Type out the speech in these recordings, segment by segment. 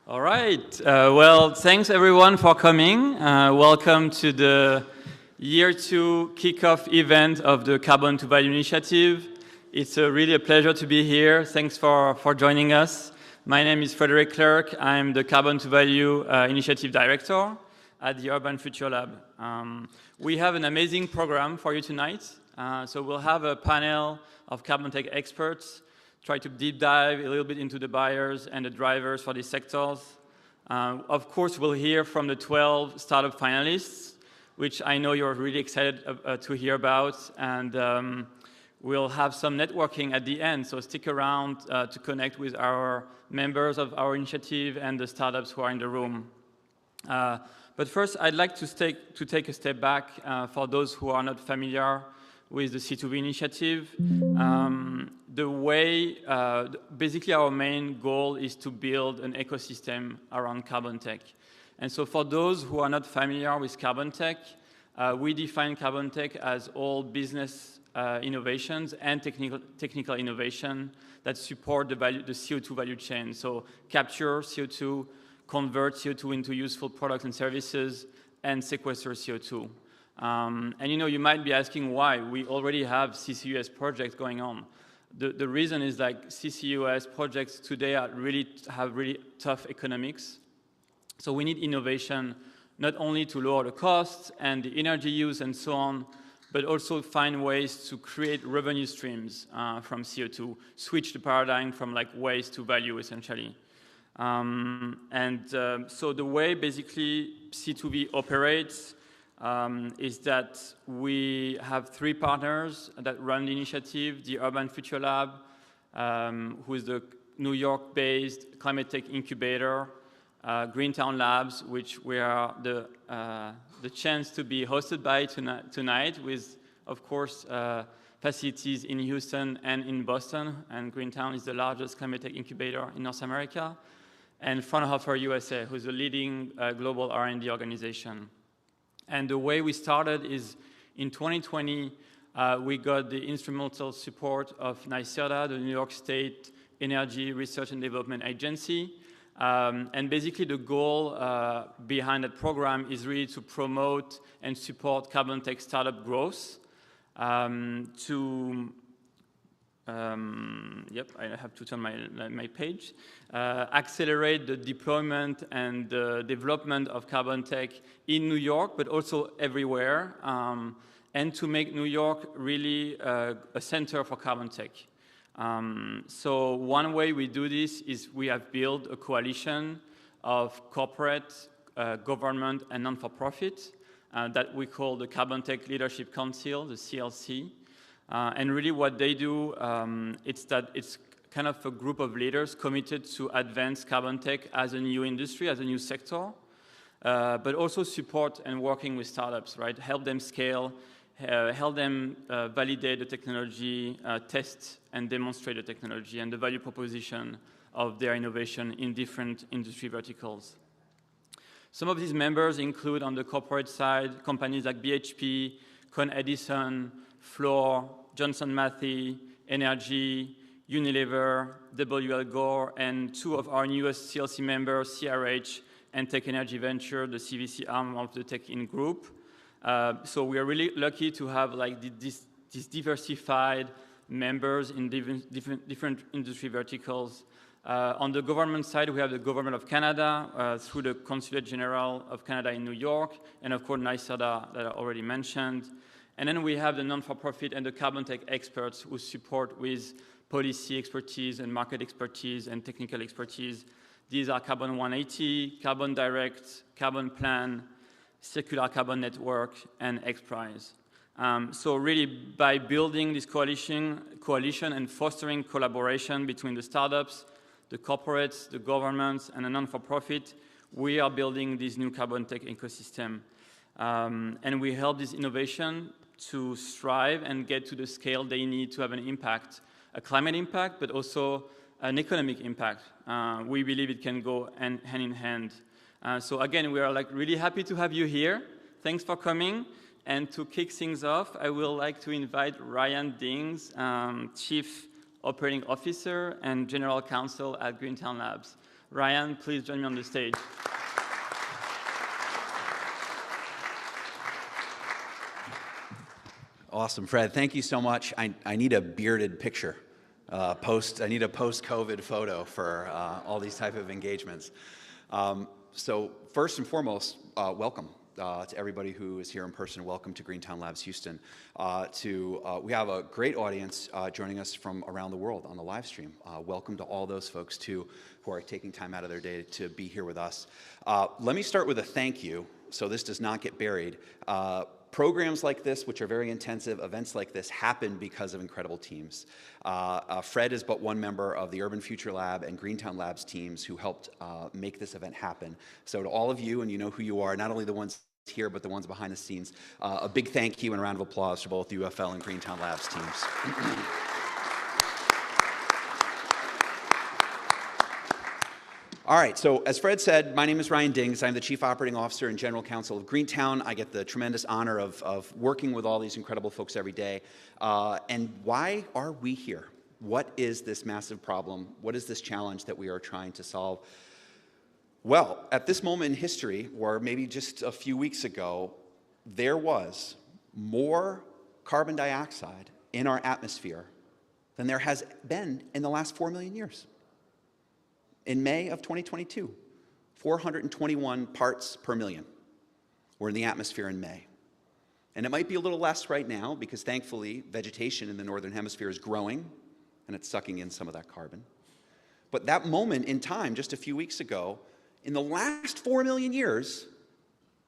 All right. Well, thanks everyone for coming. Welcome to the Year 2 Kickoff event of the Carbon to Value Initiative. It's really a pleasure to be here. Thanks for joining us. My name is Frederic Clerc. I'm the Carbon to Value Initiative Director at the Urban Future Lab. We have an amazing program for you tonight. So we'll have a panel of Carbontech experts, try to deep dive a little bit into the buyers and the drivers for these sectors. Of course, we'll hear from the 12 startup finalists, which I know you're really excited to hear about. And we'll have some networking at the end, so stick around to connect with our members of our initiative and the startups who are in the room. But first, I'd like to take a step back for those who are not familiar with the C2V Initiative. Basically our main goal is to build an ecosystem around Carbontech. And so for those who are not familiar with Carbontech, we define Carbontech as all business innovations and technical innovation that support the CO2 value chain. So capture CO2, convert CO2 into useful products and services, and sequester CO2. And you might be asking why. We already have CCUS projects going on. The reason is like CCUS projects today have really tough economics. So we need innovation not only to lower the costs and the energy use and so on, but also find ways to create revenue streams from CO2, switch the paradigm from like waste to value essentially. So the way basically C2V operates is that we have 3 partners that run the initiative: the Urban Future Lab, who is the New York-based climate tech incubator, Greentown Labs, which we are the chance to be hosted by tonight with, of course, facilities in Houston and in Boston, and Greentown is the largest climate tech incubator in North America, and Fraunhofer USA, who is the leading global R&D organization. And the way we started is in 2020, we got the instrumental support of NYSERDA, the New York State Energy Research and Development Agency. And basically the goal behind that program is really to promote and support Carbontech startup growth, I have to turn my page. Accelerate the deployment and the development of Carbontech in New York, but also everywhere, and to make New York really a center for Carbontech. So one way we do this is we have built a coalition of corporate, government, and non-for-profit that we call the Carbontech Leadership Council, the CLC. And really what they do, it's kind of a group of leaders committed to advance Carbontech as a new industry, as a new sector, but also support and working with startups, right? Help them scale, help them validate the technology, test and demonstrate the technology and the value proposition of their innovation in different industry verticals. Some of these members include on the corporate side, companies like BHP, Con Edison, Fluor, Johnson Matthey, Energy, Unilever, W.L. Gore, and 2 of our newest CLC members, CRH and Tech Energy Venture, the CVC arm of the Tech In Group. So we are really lucky to have like these diversified members in different industry verticals. On the government side, we have the Government of Canada through the Consulate General of Canada in New York, and of course NYSERDA that I already mentioned. And then we have the non-for-profit and the Carbontech experts who support with policy expertise and market expertise and technical expertise. These are Carbon 180, Carbon Direct, Carbon Plan, Circular Carbon Network, and XPRIZE. So really by building this coalition and fostering collaboration between the startups, the corporates, the governments, and the non-for-profit, we are building this new Carbontech ecosystem. And we help this innovation to strive and get to the scale they need to have an impact, a climate impact, but also an economic impact. We believe it can go hand in hand. So again, we are like really happy to have you here. Thanks for coming. And to kick things off, I would like to invite Ryan Dings, Chief Operating Officer and General Counsel at Greentown Labs. Ryan, please join me on the stage. Awesome, Fred. Thank you so much. I need a bearded picture. I need a post-COVID photo for all these type of engagements. So first and foremost, welcome to everybody who is here in person. Welcome to Greentown Labs Houston. We have a great audience joining us from around the world on the live stream. Welcome to all those folks too who are taking time out of their day to be here with us. Let me start with a thank you, so this does not get buried. Programs like this, which are very intensive, events like this happen because of incredible teams. Fred is but one member of the Urban Future Lab and Greentown Labs teams who helped make this event happen. So to all of you, and you know who you are, not only the ones here, but the ones behind the scenes, a big thank you and a round of applause for both UFL and Greentown Labs teams. All right, so as Fred said, my name is Ryan Dings. I'm the Chief Operating Officer and General Counsel of Greentown. I get the tremendous honor of working with all these incredible folks every day. And why are we here? What is this massive problem? What is this challenge that we are trying to solve? Well, at this moment in history, or maybe just a few weeks ago, there was more carbon dioxide in our atmosphere than there has been in the last 4 million years. In May of 2022, 421 parts per million were in the atmosphere in May. And it might be a little less right now because thankfully vegetation in the northern hemisphere is growing and it's sucking in some of that carbon. But that moment in time, just a few weeks ago, in the last 4 million years,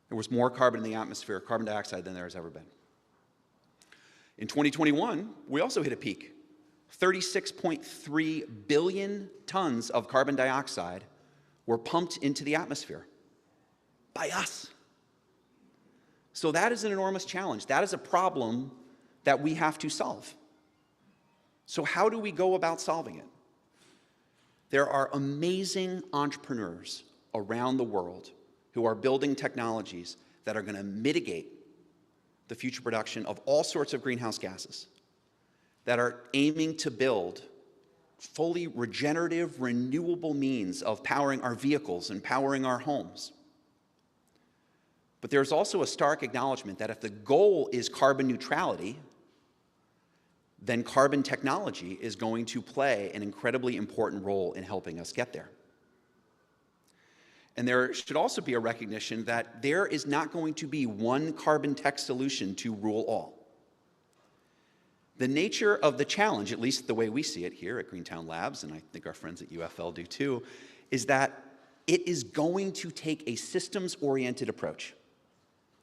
there was more carbon in the atmosphere, carbon dioxide, than there has ever been. In 2021, we also hit a peak. 36.3 billion tons of carbon dioxide were pumped into the atmosphere by us. So that is an enormous challenge. That is a problem that we have to solve. So how do we go about solving it? There are amazing entrepreneurs around the world who are building technologies that are going to mitigate the future production of all sorts of greenhouse gases, that are aiming to build fully regenerative, renewable means of powering our vehicles and powering our homes. But there's also a stark acknowledgement that if the goal is carbon neutrality, then carbon technology is going to play an incredibly important role in helping us get there. And there should also be a recognition that there is not going to be one carbon tech solution to rule all. The nature of the challenge, at least the way we see it here at Greentown Labs, and I think our friends at UFL do too, is that it is going to take a systems-oriented approach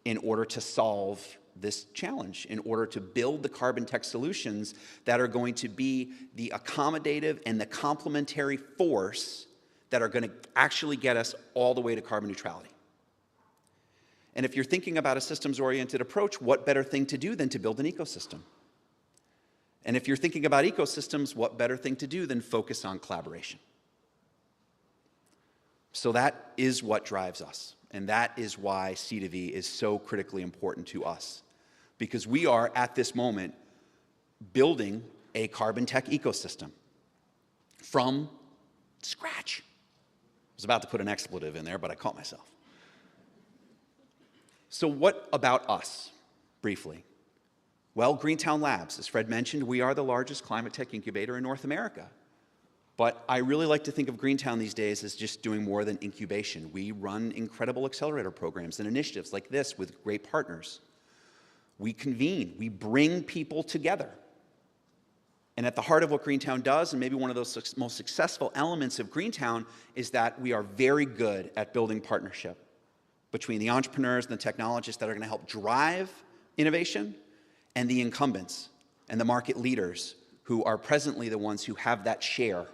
in order to solve this challenge, in order to build the carbon tech solutions that are going to be the accommodative and the complementary force that are going to actually get us all the way to carbon neutrality. And if you're thinking about a systems-oriented approach, what better thing to do than to build an ecosystem? And if you're thinking about ecosystems, what better thing to do than focus on collaboration? So that is what drives us. And that is why C2V is so critically important to us. Because we are, at this moment, building a carbon tech ecosystem from scratch. I was about to put an expletive in there, but I caught myself. So what about us, briefly? Well, Greentown Labs, as Fred mentioned, we are the largest climate tech incubator in North America. But I really like to think of Greentown these days as just doing more than incubation. We run incredible accelerator programs and initiatives like this with great partners. We convene, we bring people together. And at the heart of what Greentown does, and maybe one of those most successful elements of Greentown, is that we are very good at building partnership between the entrepreneurs and the technologists that are going to help drive innovation, and the incumbents and the market leaders who are presently the ones who have that share.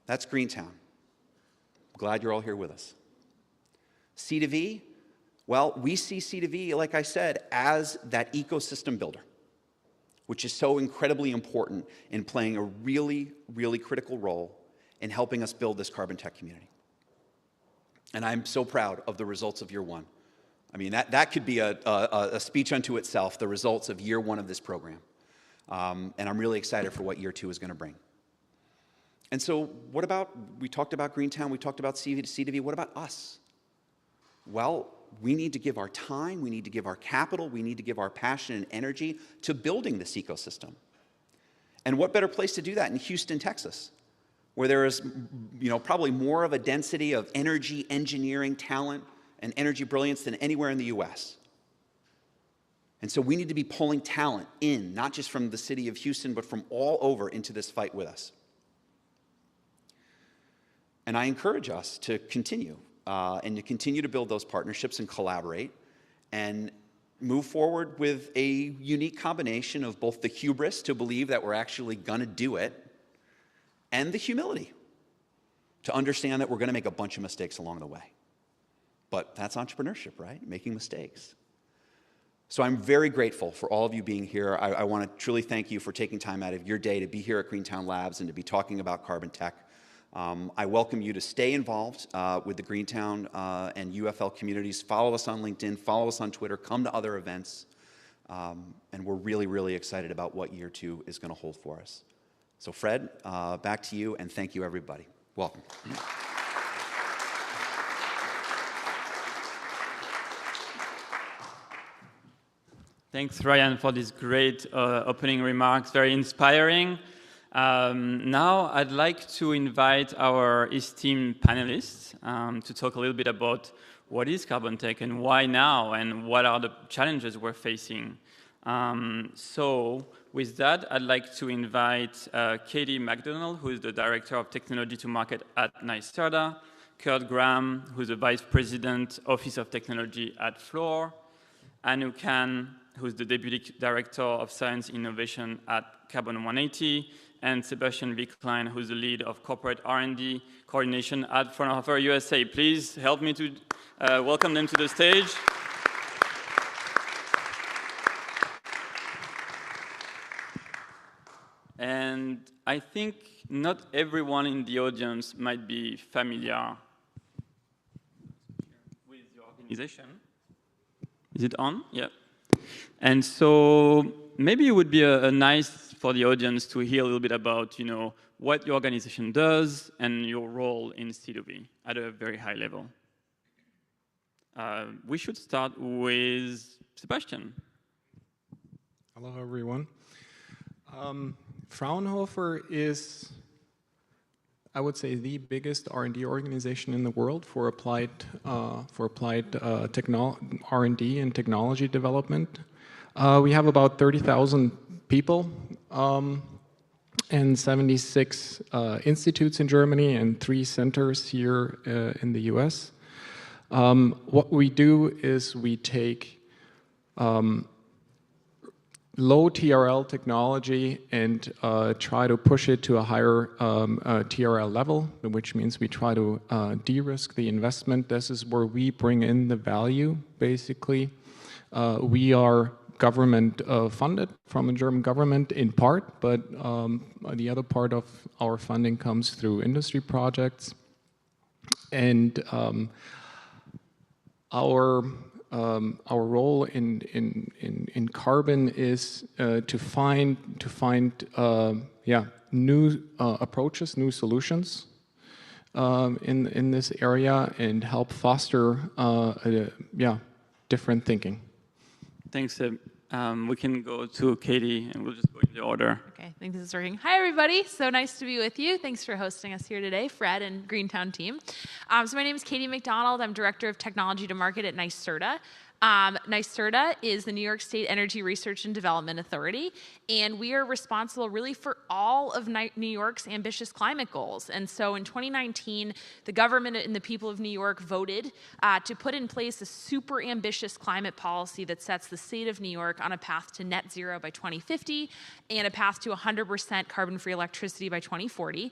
That's Greentown. I'm glad you're all here with us. C2V, well, we see C2V, like I said, as that ecosystem builder, which is so incredibly important in playing a really, really critical role in helping us build this carbon tech community. And I'm so proud of the results of year one. I mean, that could be a speech unto itself, the results of year one of this program. And I'm really excited for what year two is going to bring. And so what about, we talked about Greentown, we talked about C2V, what about us? Well, we need to give our time, we need to give our capital, we need to give our passion and energy to building this ecosystem. And what better place to do that in Houston, Texas, where there is, probably more of a density of energy engineering talent and energy brilliance than anywhere in the US. And so we need to be pulling talent in, not just from the city of Houston, but from all over into this fight with us. And I encourage us to continue, and to continue to build those partnerships and collaborate and move forward with a unique combination of both the hubris to believe that we're actually gonna do it and the humility to understand that we're gonna make a bunch of mistakes along the way. But that's entrepreneurship, right? Making mistakes. So I'm very grateful for all of you being here. I want to truly thank you for taking time out of your day to be here at Greentown Labs and to be talking about Carbontech. I welcome you to stay involved with the Greentown and UFL communities. Follow us on LinkedIn, follow us on Twitter, come to other events. And we're really, really excited about what year 2 is going to hold for us. So Fred, back to you, and thank you, everybody. Welcome. Thanks, Ryan, for these great opening remarks, very inspiring. Now I'd like to invite our esteemed panelists to talk a little bit about what is Carbontech and why now, and what are the challenges we're facing. So with that, I'd like to invite Katie McDonald, who is the Director of Technology to Market at NYSERDA, Kurt Graham, who's the Vice President, Office of Technology at Fluor, Anu Khan, who's the Deputy Director of Science Innovation at Carbon 180, and Sebastian Wicklein, who's the lead of Corporate R&D Coordination at Fraunhofer USA. Please help me to welcome them to the stage. And I think not everyone in the audience might be familiar with your organization. Is it on? Yeah. And so maybe it would be a nice for the audience to hear a little bit about, what your organization does and your role in C2V at a very high level. We should start with Sebastian. Hello, everyone. Fraunhofer is, I would say, the biggest R&D organization in the world for applied R&D and technology development. We have about 30,000 people and 76 institutes in Germany and 3 centers here in the US. What we do is we take low TRL technology and try to push it to a higher TRL level, which means we try to de-risk the investment. This is where we bring in the value, basically. We are government funded from the German government in part, but the other part of our funding comes through industry projects. And our role in carbon is to find new approaches, new solutions in this area, and help foster different thinking. Thanks, Seb. We can go to Katie, and we'll just go in the order. Okay, I think this is working. Hi, everybody. So nice to be with you. Thanks for hosting us here today, Fred and Greentown team. So my name is Katie McDonald. I'm Director of Technology to Market at NYSERDA. NYSERDA is the New York State Energy Research and Development Authority, and we are responsible really for all of New York's ambitious climate goals. And so in 2019, the government and the people of New York voted to put in place a super ambitious climate policy that sets the state of New York on a path to net zero by 2050 and a path to 100% carbon-free electricity by 2040.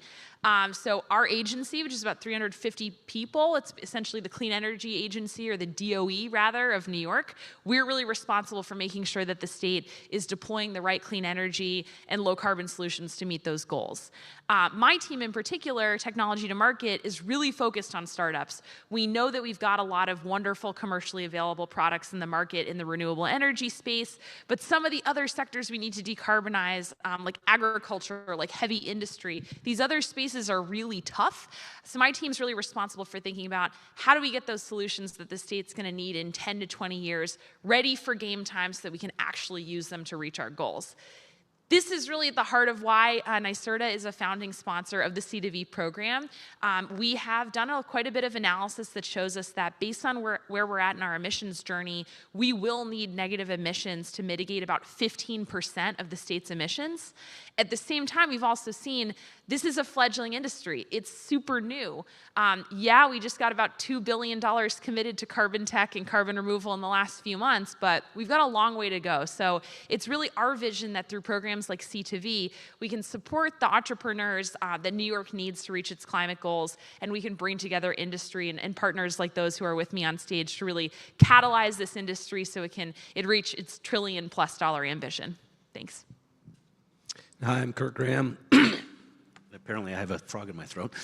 So our agency, which is about 350 people, it's essentially the Clean Energy Agency, or the DOE rather, of New New York, we're really responsible for making sure that the state is deploying the right clean energy and low carbon solutions to meet those goals. My team in particular, Technology to Market, is really focused on startups. We know that we've got a lot of wonderful commercially available products in the market in the renewable energy space, but some of the other sectors we need to decarbonize, like agriculture, like heavy industry, these other spaces are really tough. So my team's really responsible for thinking about how do we get those solutions that the state's going to need in 10 to 20 years ready for game time so that we can actually use them to reach our goals. This is really at the heart of why NYSERDA is a founding sponsor of the C2V program. We have done quite a bit of analysis that shows us that based on where we're at in our emissions journey, we will need negative emissions to mitigate about 15% of the state's emissions. At the same time, we've also seen this is a fledgling industry. It's super new. Yeah, we just got about $2 billion committed to Carbontech and carbon removal in the last few months, but we've got a long way to go. So it's really our vision that through programs like C2V, we can support the entrepreneurs that New York needs to reach its climate goals, and we can bring together industry and partners like those who are with me on stage to really catalyze this industry so it reach its $1 trillion+ ambition. Thanks. Hi, I'm Clerc Graham. Apparently I have a frog in my throat.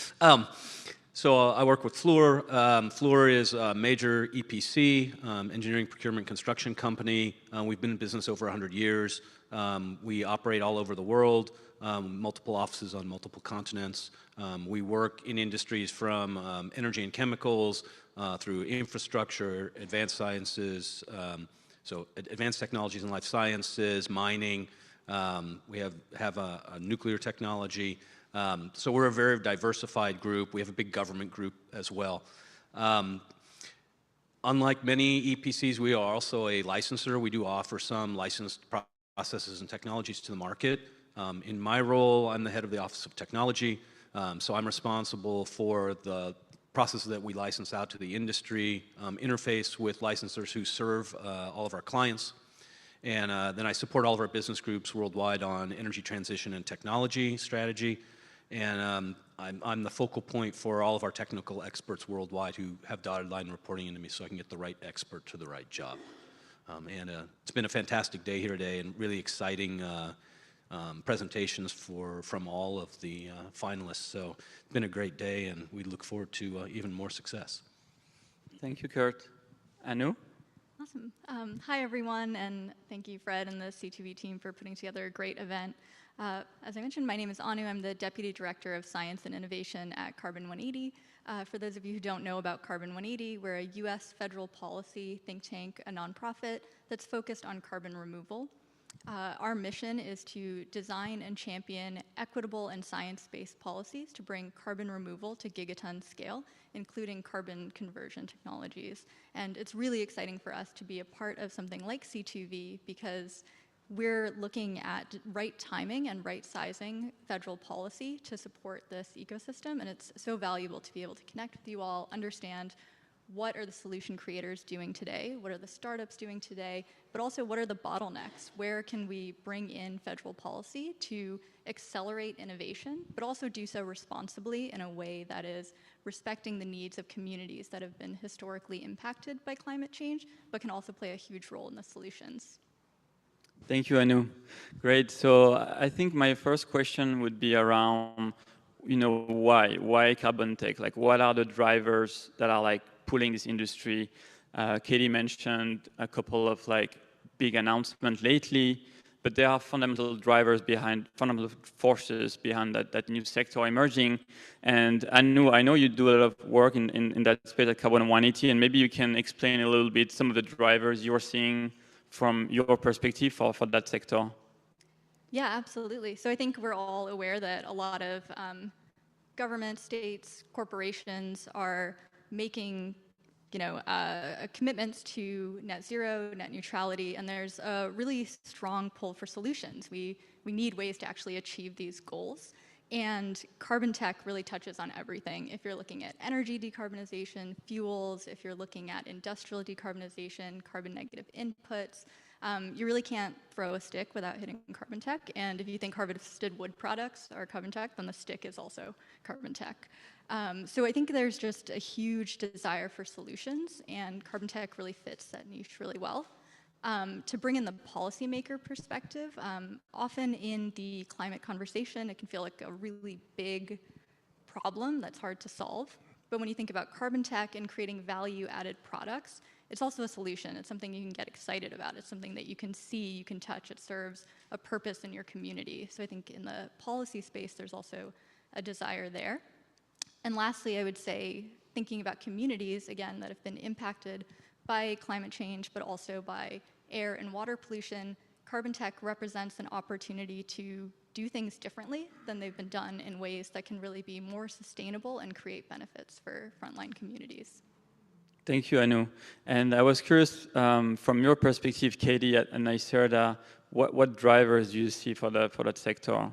So I work with Fluor. Fluor is a major EPC, engineering, procurement, construction company. We've been in business over 100 years. We operate all over the world, multiple offices on multiple continents. We work in industries from energy and chemicals through infrastructure, advanced sciences, so advanced technologies and life sciences, mining. We have a nuclear technology. So we're a very diversified group. We have a big government group as well. Unlike many EPCs, we are also a licensor. We do offer some licensed processes and technologies to the market. In my role, I'm the head of the Office of Technology, so I'm responsible for the processes that we license out to the industry, interface with licensors who serve all of our clients, and then I support all of our business groups worldwide on energy transition and technology strategy, and I'm the focal point for all of our technical experts worldwide who have dotted line reporting into me so I can get the right expert to the right job. And it's been a fantastic day here today and really exciting presentations from all of the finalists. So it's been a great day and we look forward to even more success. Thank you, Kurt. Anu? Awesome. Hi, everyone, and thank you, Fred, and the C2V team for putting together a great event. As I mentioned, my name is Anu. I'm the Deputy Director of Science and Innovation at Carbon 180. For those of you who don't know about Carbon 180, we're a U.S. federal policy think tank, a nonprofit that's focused on carbon removal. Our mission is to design and champion equitable and science-based policies to bring carbon removal to gigaton scale, including carbon conversion technologies. And it's really exciting for us to be a part of something like C2V because we're looking at right timing and right sizing federal policy to support this ecosystem, and it's so valuable to be able to connect with you all, understand what are the solution creators doing today, what are the startups doing today, but also what are the bottlenecks, where can we bring in federal policy to accelerate innovation, but also do so responsibly in a way that is respecting the needs of communities that have been historically impacted by climate change, but can also play a huge role in the solutions. Thank you, Anu. Great. So I think my first question would be around, why Carbontech? Like, what are the drivers that are like pulling this industry? Katie mentioned a couple of like big announcements lately, but there are fundamental forces behind that new sector emerging. And Anu, I know you do a lot of work in that space at Carbon 180, and maybe you can explain a little bit some of the drivers you're seeing from your perspective for that sector. Yeah, absolutely. So I think we're all aware that a lot of government, states, corporations are making commitments to net zero, net neutrality, and there's a really strong pull for solutions. We need ways to actually achieve these goals. And Carbontech really touches on everything. If you're looking at energy decarbonization, fuels, if you're looking at industrial decarbonization, carbon negative inputs, You really can't throw a stick without hitting Carbontech, and if you think harvested wood products are Carbontech, then the stick is also Carbontech. So I think there's just a huge desire for solutions, and Carbontech really fits that niche really well. To bring in the policymaker perspective, often in the climate conversation, it can feel like a really big problem that's hard to solve. But when you think about Carbontech and creating value-added products, it's also a solution. It's something you can get excited about. It's something that you can see, you can touch. It serves a purpose in your community. So I think in the policy space, there's also a desire there. And lastly, I would say, thinking about communities, again, that have been impacted by climate change, but also by air and water pollution, Carbontech represents an opportunity to do things differently than they've been done in ways that can really be more sustainable and create benefits for frontline communities. Thank you, Anu. And I was curious, from your perspective, Katie, at NYSERDA, what drivers do you see for that sector?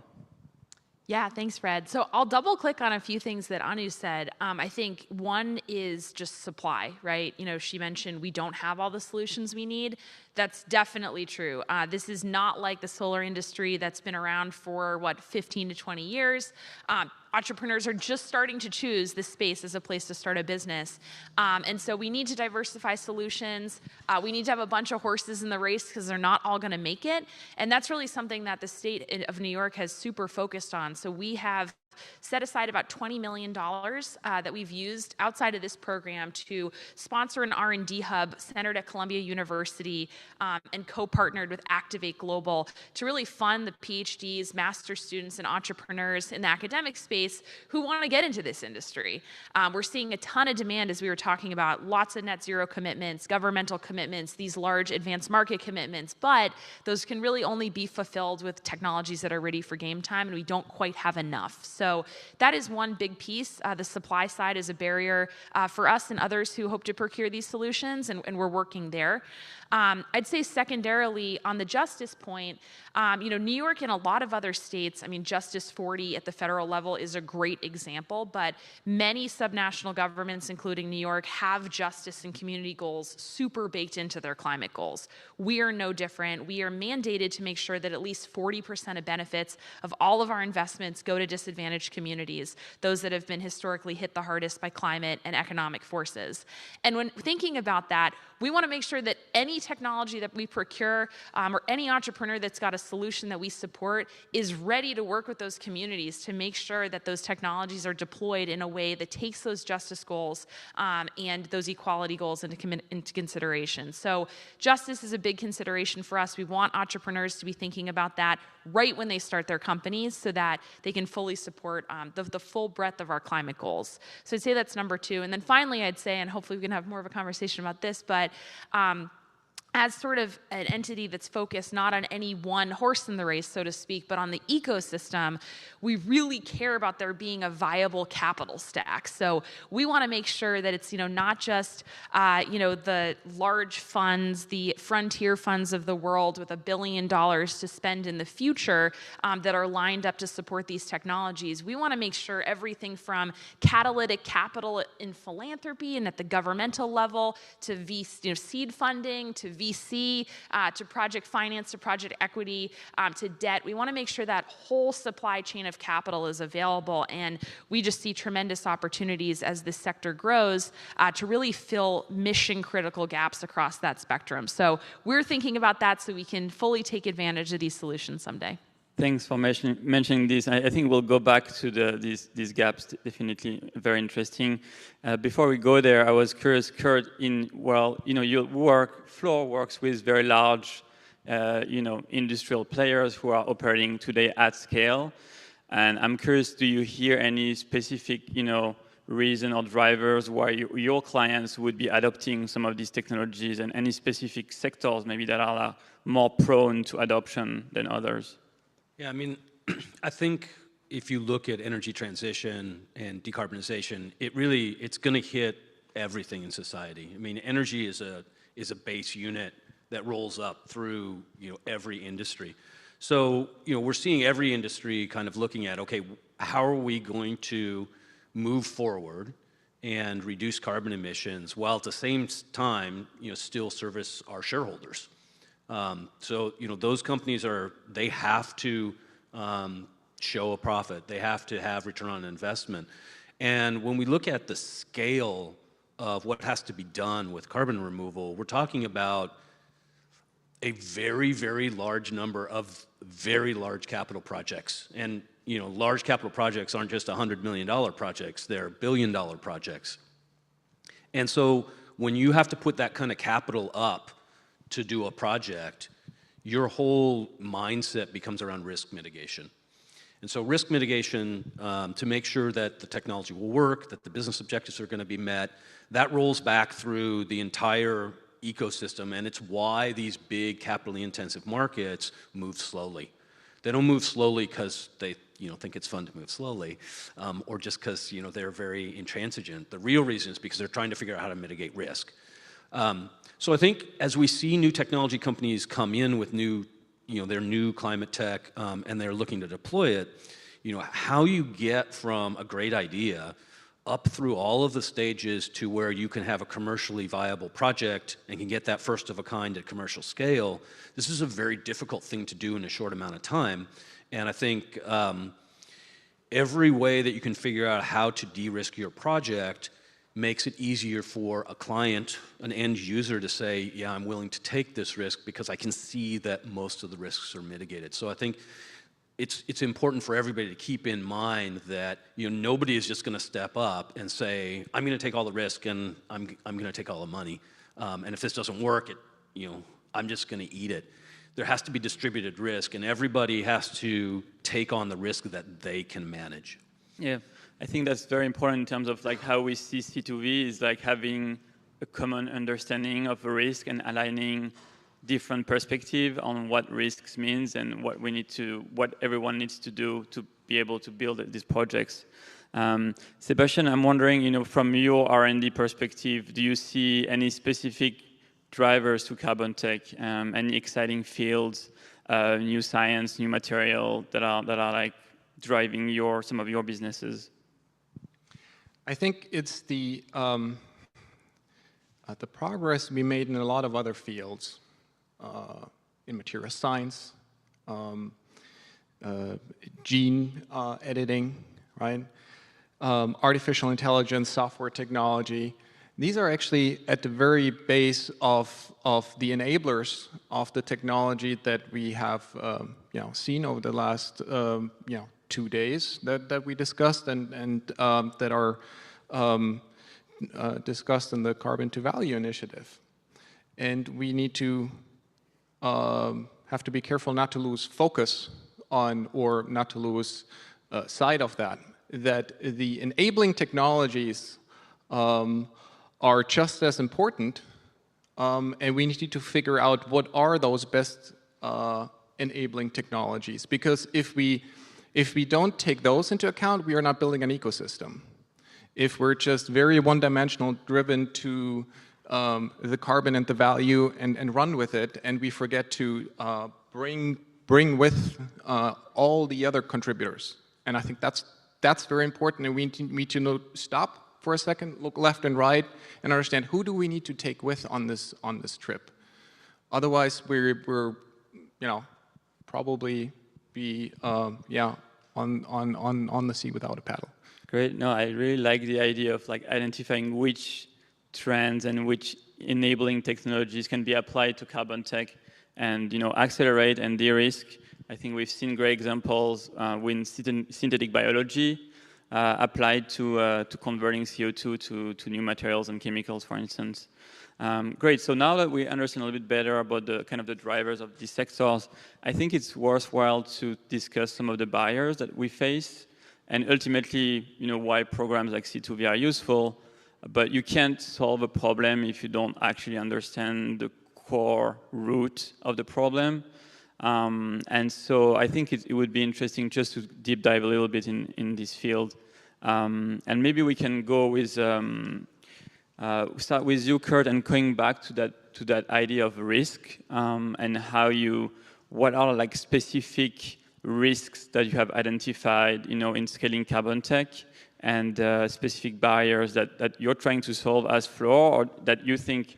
Yeah, thanks, Fred. So I'll double click on a few things that Anu said. I think one is just supply, right? You know, she mentioned we don't have all the solutions we need. That's definitely true. This is not like the solar industry that's been around for, 15 to 20 years. Entrepreneurs are just starting to choose this space as a place to start a business. And so we need to diversify solutions. We need to have a bunch of horses in the race because they're not all going to make it. And that's really something that the state of New York has super focused on. So we have set aside about $20 million that we've used outside of this program to sponsor an R&D hub centered at Columbia University and co-partnered with Activate Global to really fund the PhDs, master students, and entrepreneurs in the academic space who want to get into this industry. We're seeing a ton of demand, as we were talking about, lots of net zero commitments, governmental commitments, these large advanced market commitments, but those can really only be fulfilled with technologies that are ready for game time, and we don't quite have enough. So that is one big piece. The supply side is a barrier for us and others who hope to procure these solutions, and we're working there. I'd say secondarily, on the justice point, New York and a lot of other states, Justice 40 at the federal level is a great example, but many subnational governments, including New York, have justice and community goals super baked into their climate goals. We are no different. We are mandated to make sure that at least 40% of benefits of all of our investments go to disadvantaged communities, those that have been historically hit the hardest by climate and economic forces. And when thinking about that, we want to make sure that any technology that we procure or any entrepreneur that's got a solution that we support is ready to work with those communities to make sure that those technologies are deployed in a way that takes those justice goals and those equality goals into consideration. So justice is a big consideration for us. We want entrepreneurs to be thinking about that right when they start their companies so that they can fully support the full breadth of our climate goals. So I'd say that's number two. And then finally, I'd say, and hopefully we can have more of a conversation about this, but as sort of an entity that's focused not on any one horse in the race, so to speak, but on the ecosystem, we really care about there being a viable capital stack. So we want to make sure that it's, not just, the large funds, the frontier funds of the world with $1 billion to spend in the future that are lined up to support these technologies. We want to make sure everything from catalytic capital in philanthropy and at the governmental level to seed funding, to VC, to project finance, to project equity, to debt. We want to make sure that whole supply chain of capital is available, and we just see tremendous opportunities as this sector grows to really fill mission-critical gaps across that spectrum. So we're thinking about that so we can fully take advantage of these solutions someday. Thanks for mentioning this. I think we'll go back to these gaps, definitely very interesting. Before we go there, I was curious, Clerc, your work, Fluor works with very large, industrial players who are operating today at scale. And I'm curious, do you hear any specific, reason or drivers why your clients would be adopting some of these technologies, and any specific sectors maybe that are more prone to adoption than others? Yeah, I think if you look at energy transition and decarbonization, it's going to hit everything in society. Energy is a base unit that rolls up through every industry. So we're seeing every industry kind of looking at, okay, how are we going to move forward and reduce carbon emissions while at the same time still service our shareholders? So, those companies they have to show a profit. They have to have return on investment. And when we look at the scale of what has to be done with carbon removal, we're talking about a very, very large number of very large capital projects. And, large capital projects aren't just $100 million projects, they're billion-dollar projects. And so when you have to put that kind of capital up to do a project, your whole mindset becomes around risk mitigation. And so risk mitigation, to make sure that the technology will work, that the business objectives are going to be met, that rolls back through the entire ecosystem, and it's why these big capitally intensive markets move slowly. They don't move slowly because they think it's fun to move slowly, or just because they're very intransigent. The real reason is because they're trying to figure out how to mitigate risk. So I think as we see new technology companies come in with their new climate tech, and they're looking to deploy it, how you get from a great idea up through all of the stages to where you can have a commercially viable project and can get that first of a kind at commercial scale, this is a very difficult thing to do in a short amount of time. And I think every way that you can figure out how to de-risk your project makes it easier for a client, an end user, to say, yeah, I'm willing to take this risk because I can see that most of the risks are mitigated. So I think it's important for everybody to keep in mind that nobody is just going to step up and say, I'm going to take all the risk and I'm going to take all the money, and if this doesn't work, I'm just going to eat it. There has to be distributed risk, and everybody has to take on the risk that they can manage. Yeah, I think that's very important in terms of how we see C2V is having a common understanding of a risk and aligning different perspective on what risks means and what everyone needs to do to be able to build these projects. Sebastian, I'm wondering, from your R&D perspective, do you see any specific drivers to Carbontech, any exciting fields, new science, new material that are driving some of your businesses? I think it's the progress we made in a lot of other fields. In material science, gene editing, right? Artificial intelligence, software technology. These are actually at the very base of the enablers of the technology that we have seen over the last 2 days that we discussed and that are discussed in the Carbon to Value initiative. And we need to have to be careful not to lose focus on, or not to lose sight of that the enabling technologies are just as important, and we need to figure out what are those best enabling technologies. Because if we don't take those into account, we are not building an ecosystem. If we're just very one-dimensional, driven to the carbon and the value and run with it, and we forget to bring with all the other contributors. And I think that's very important, and we need to stop for a second, look left and right, and understand who do we need to take with on this trip. Otherwise, we're probably be on the sea without a paddle. Great. No, I really like the idea of identifying which trends and which enabling technologies can be applied to Carbontech and accelerate and de-risk. I think we've seen great examples with synthetic biology applied to converting CO2 to new materials and chemicals, for instance. Great. So now that we understand a little bit better about the kind of the drivers of these sectors, I think it's worthwhile to discuss some of the barriers that we face, and ultimately, why programs like C2V are useful. But you can't solve a problem if you don't actually understand the core root of the problem. And so I think it would be interesting just to deep dive a little bit in this field. And maybe we can go with start with you, Clerc, and going back to that idea of risk and what are specific risks that you have identified, in scaling Carbontech, and specific barriers that you're trying to solve as Fluor, or that you think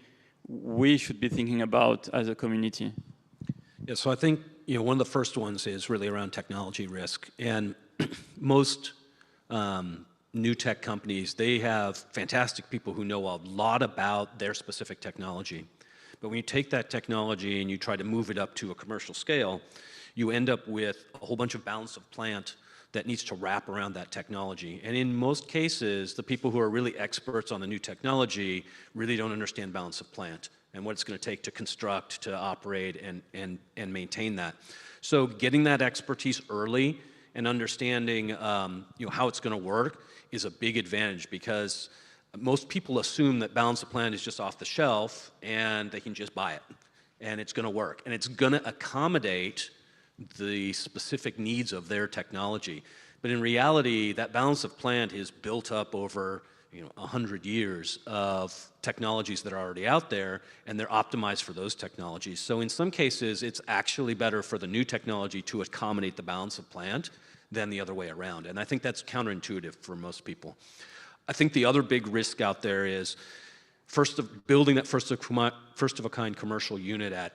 we should be thinking about as a community? Yeah, so I think one of the first ones is really around technology risk, and most new tech companies, they have fantastic people who know a lot about their specific technology. But when you take that technology and you try to move it up to a commercial scale, you end up with a whole bunch of balance of plant that needs to wrap around that technology. And in most cases, the people who are really experts on the new technology really don't understand balance of plant and what it's going to take to construct, to operate, and maintain that. So getting that expertise early and understanding how it's going to work is a big advantage, because most people assume that balance of plant is just off the shelf and they can just buy it and it's going to work and it's going to accommodate the specific needs of their technology. But in reality, that balance of plant is built up over 100 years of technologies that are already out there, and they're optimized for those technologies. So in some cases, it's actually better for the new technology to accommodate the balance of plant than the other way around. And I think that's counterintuitive for most people. I think the other big risk out there is building that first of a kind commercial unit at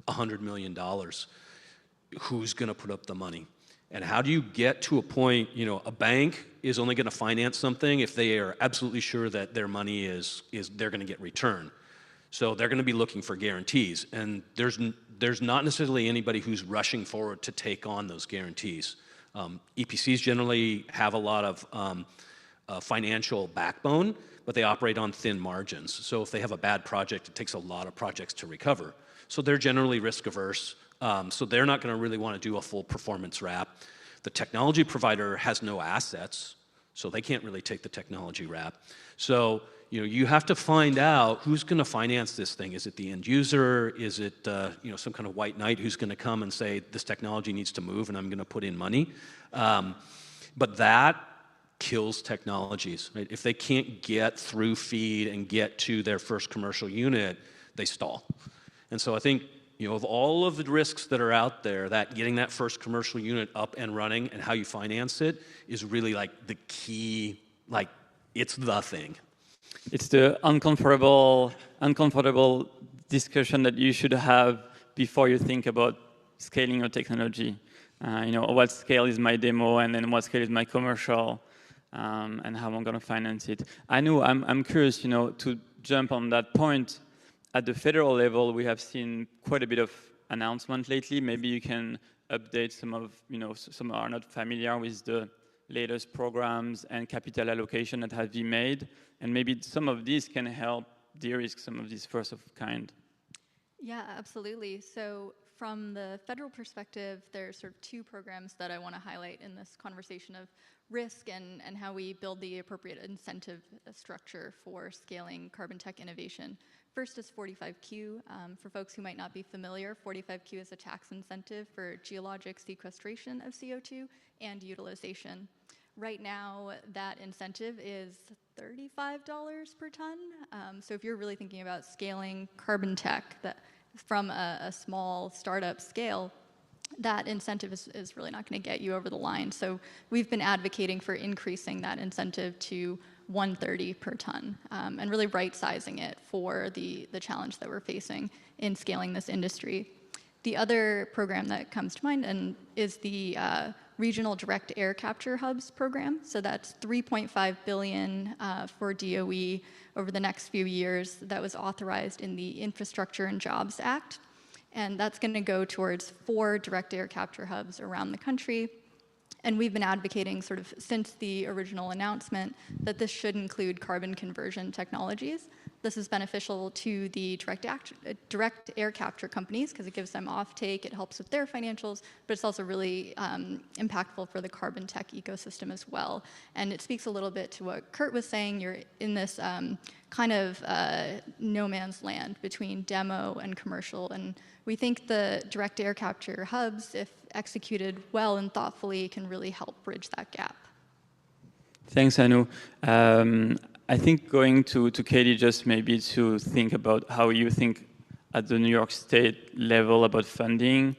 $100 million. Who's going to put up the money? And how do you get to a point, a bank is only going to finance something if they are absolutely sure that their money they're going to get return. So they're going to be looking for guarantees. And there's not necessarily anybody who's rushing forward to take on those guarantees. EPCs generally have a lot of financial backbone, but they operate on thin margins. So if they have a bad project, it takes a lot of projects to recover. So they're generally risk averse. So they're not going to really want to do a full performance wrap. The technology provider has no assets, so they can't really take the technology wrap. So you have to find out who's going to finance this thing. Is it the end user? Is it some kind of white knight who's going to come and say this technology needs to move and I'm going to put in money? But that kills technologies. Right? If they can't get through FEED and get to their first commercial unit, they stall. And so I think of all of the risks that are out there, that getting that first commercial unit up and running and how you finance it is really like the key, like it's the thing. It's the uncomfortable discussion that you should have before you think about scaling your technology. What scale is my demo, and then what scale is my commercial, and how I'm going to finance it. I know I'm curious, to jump on that point. At the federal level, we have seen quite a bit of announcement lately. Maybe you can update some are not familiar with the latest programs and capital allocation that have been made, and maybe some of these can help de-risk some of these first of kind. Yeah, absolutely. So from the federal perspective, there's sort of two programs that I want to highlight in this conversation of risk and how we build the appropriate incentive structure for scaling carbon tech innovation. First is 45Q. For folks who might not be familiar, 45Q is a tax incentive for geologic sequestration of CO2 and utilization. Right now, that incentive is $35 per ton. So if you're really thinking about scaling carbon tech from a small startup scale, that incentive is really not going to get you over the line. So we've been advocating for increasing that incentive to $130 per ton, and really right-sizing it for the challenge that we're facing in scaling this industry. The other program that comes to mind is the Regional Direct Air Capture Hubs program. So that's $3.5 billion for DOE over the next few years. That was authorized in the Infrastructure and Jobs Act. And that's going to go towards 4 direct air capture hubs around the country. And we've been advocating sort of since the original announcement that this should include carbon conversion technologies. This is beneficial to the direct air capture companies because it gives them offtake, it helps with their financials, but it's also really impactful for the carbon tech ecosystem as well. And it speaks a little bit to what Kurt was saying. You're in this kind of no man's land between demo and commercial. And we think the direct air capture hubs, if executed well and thoughtfully, can really help bridge that gap. Thanks, Anu. I think going to Katie just maybe to think about how you think at the New York State level about funding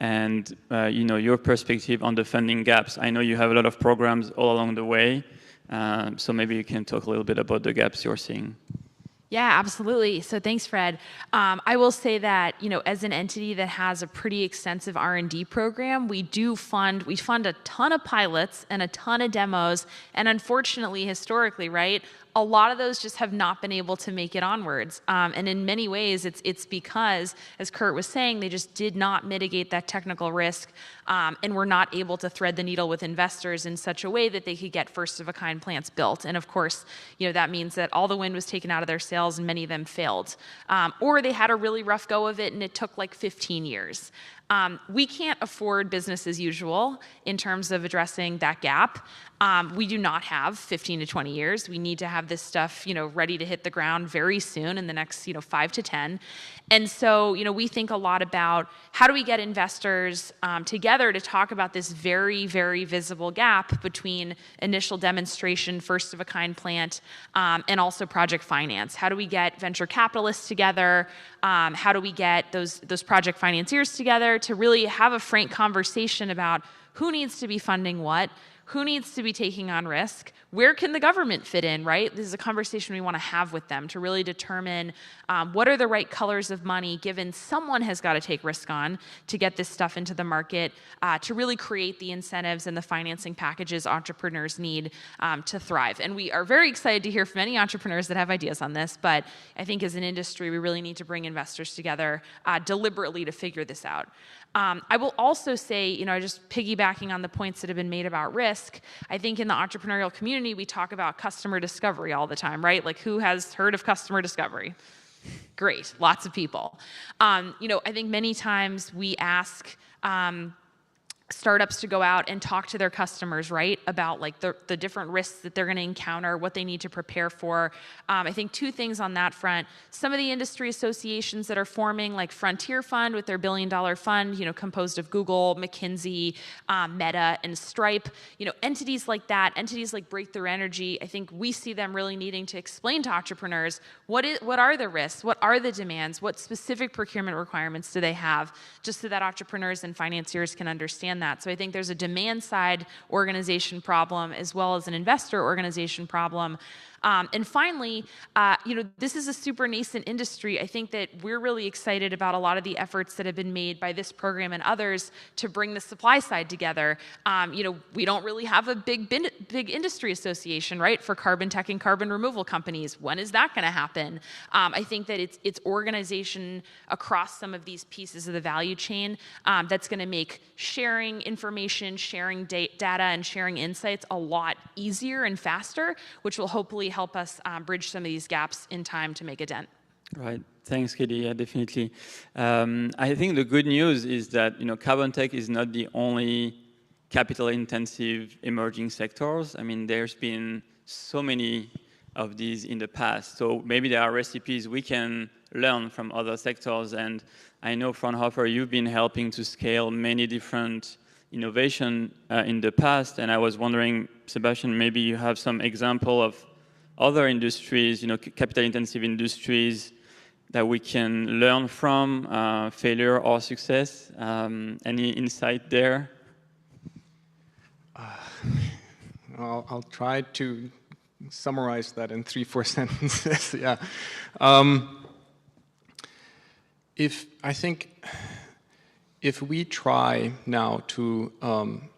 and your perspective on the funding gaps. I know you have a lot of programs all along the way, so maybe you can talk a little bit about the gaps you're seeing. Yeah, absolutely. So thanks, Fred. I will say that, as an entity that has a pretty extensive R&D program, we fund a ton of pilots and a ton of demos, and unfortunately, historically, right, a lot of those just have not been able to make it onwards. And in many ways, it's because, as Curt was saying, they just did not mitigate that technical risk, and were not able to thread the needle with investors in such a way that they could get first-of-a-kind plants built. And of course, that means that all the wind was taken out of their sails and many of them failed. Or they had a really rough go of it and it took like 15 years. We can't afford business as usual in terms of addressing that gap. We do not have 15 to 20 years. We need to have this stuff, ready to hit the ground very soon in the next, 5 to 10. And so, we think a lot about how do we get investors together to talk about this very, very visible gap between initial demonstration, first-of-a-kind plant, and also project finance. How do we get venture capitalists together? How do we get those project financiers together to really have a frank conversation about who needs to be funding what, who needs to be taking on risk, where can the government fit in, right? This is a conversation we want to have with them to really determine what are the right colors of money, given someone has got to take risk on to get this stuff into the market, to really create the incentives and the financing packages entrepreneurs need to thrive. And we are very excited to hear from any entrepreneurs that have ideas on this, but I think as an industry, we really need to bring investors together deliberately to figure this out. I will also say, just piggybacking on the points that have been made about risk, I think in the entrepreneurial community, we talk about customer discovery all the time, right? Like, who has heard of customer discovery? Great, lots of people. I think many times we ask startups to go out and talk to their customers, right, about like the different risks that they're going to encounter, what they need to prepare for. I think two things on that front. Some of the industry associations that are forming, like Frontier Fund with their $1 billion fund, composed of Google, McKinsey, Meta, and Stripe. Entities like that, entities like Breakthrough Energy, I think we see them really needing to explain to entrepreneurs what are the risks, what are the demands, what specific procurement requirements do they have, just so that entrepreneurs and financiers can understand that. So I think there's a demand side organization problem as well as an investor organization problem. And finally, this is a super nascent industry. I think that we're really excited about a lot of the efforts that have been made by this program and others to bring the supply side together. We don't really have a big industry association, right, for Carbontech and carbon removal companies. When is that going to happen? I think that it's organization across some of these pieces of the value chain that's going to make sharing information, sharing data, and sharing insights a lot easier and faster, which will hopefully help us bridge some of these gaps in time to make a dent. Right. Thanks, Katie. Yeah, definitely. I think the good news is that Carbontech is not the only capital-intensive emerging sectors. I mean, there's been so many of these in the past. So maybe there are recipes we can learn from other sectors. And I know, Fraunhofer, you've been helping to scale many different innovation in the past. And I was wondering, Sebastian, maybe you have some example of other industries, capital-intensive industries that we can learn from, failure or success. Any insight there? I'll try to summarize that in 3-4 sentences. Yeah. If we try now to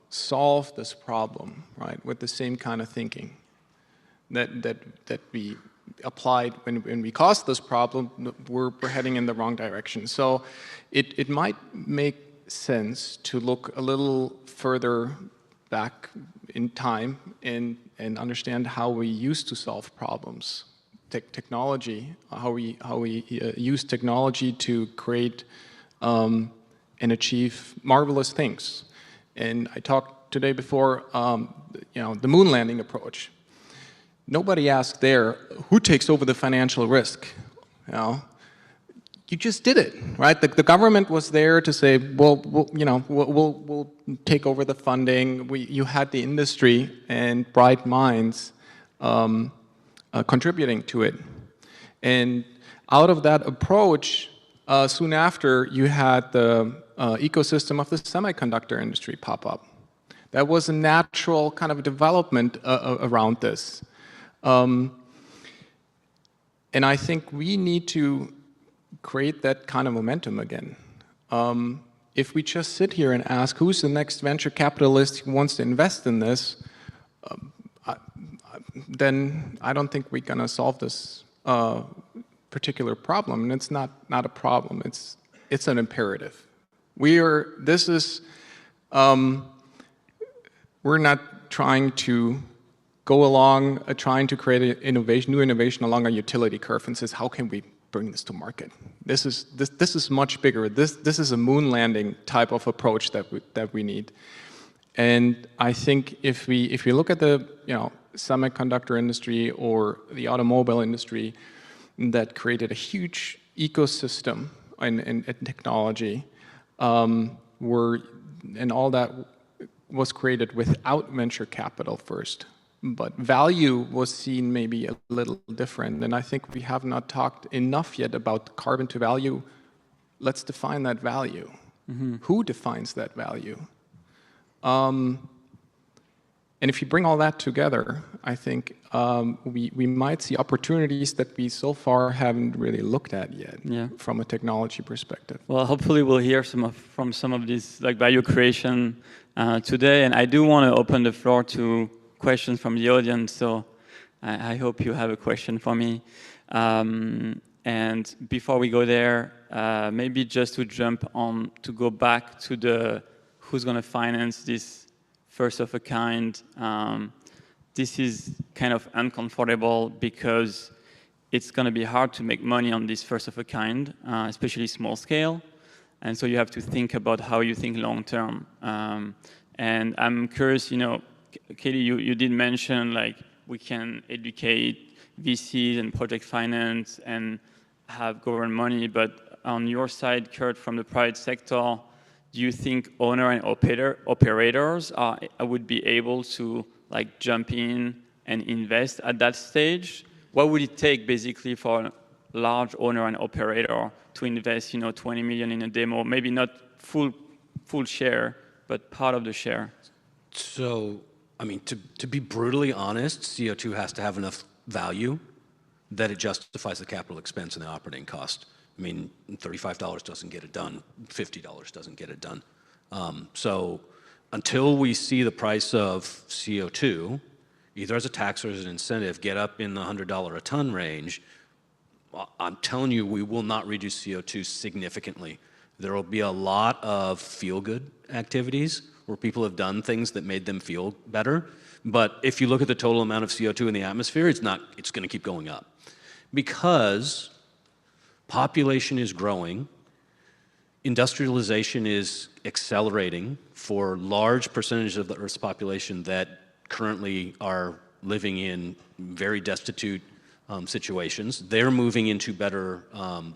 solve this problem, right, with the same kind of thinking that we applied when we caused this problem, we're heading in the wrong direction. So it might make sense to look a little further back in time and understand how we used to solve problems. Technology, how we use technology to create and achieve marvelous things. And I talked today before, the moon landing approach. Nobody asked there, who takes over the financial risk? You just did it, right? The government was there to say, well, we'll take over the funding. You had the industry and bright minds contributing to it. And out of that approach, soon after, you had the ecosystem of the semiconductor industry pop up. That was a natural kind of development around this. And And I think we need to create that kind of momentum again. If we just sit here and ask who's the next venture capitalist who wants to invest in this, then I don't think we're going to solve this particular problem. And it's not a problem. It's an imperative. We're not trying to go along, trying to create an new innovation along a utility curve and says, how can we bring this to market? This is much bigger. This is a moon landing type of approach that we need. And I think if we look at the semiconductor industry or the automobile industry that created a huge ecosystem in technology, and all that was created without venture capital first. But value was seen maybe a little different. And I think we have not talked enough yet about carbon to value. Let's define that value. Mm-hmm. Who defines that value? And if you bring all that together, I think we might see opportunities that we so far haven't really looked at yet from a technology perspective. Well, hopefully we'll hear from some of these like value creation today. And I do want to open the floor to questions from the audience. So I hope you have a question for me. And before we go there, maybe just to jump on, to go back to the who's going to finance this first of a kind. This is kind of uncomfortable because it's going to be hard to make money on this first of a kind, especially small scale. And so you have to think about how you think long term. And I'm curious, Katie, you did mention like we can educate VCs and project finance and have government money, but on your side, Kurt, from the private sector, do you think owner and operators would be able to like jump in and invest at that stage? What would it take basically for a large owner and operator to invest, 20 million in a demo? Maybe not full share, but part of the share. So, I mean, to be brutally honest, CO2 has to have enough value that it justifies the capital expense and the operating cost. I mean, $35 doesn't get it done. $50 doesn't get it done. So until we see the price of CO2, either as a tax or as an incentive, get up in the $100 a ton range, I'm telling you, we will not reduce CO2 significantly. There will be a lot of feel-good activities where people have done things that made them feel better. But if you look at the total amount of CO2 in the atmosphere, it's going to keep going up. Because population is growing, industrialization is accelerating for large percentages of the Earth's population that currently are living in very destitute situations. They're moving into better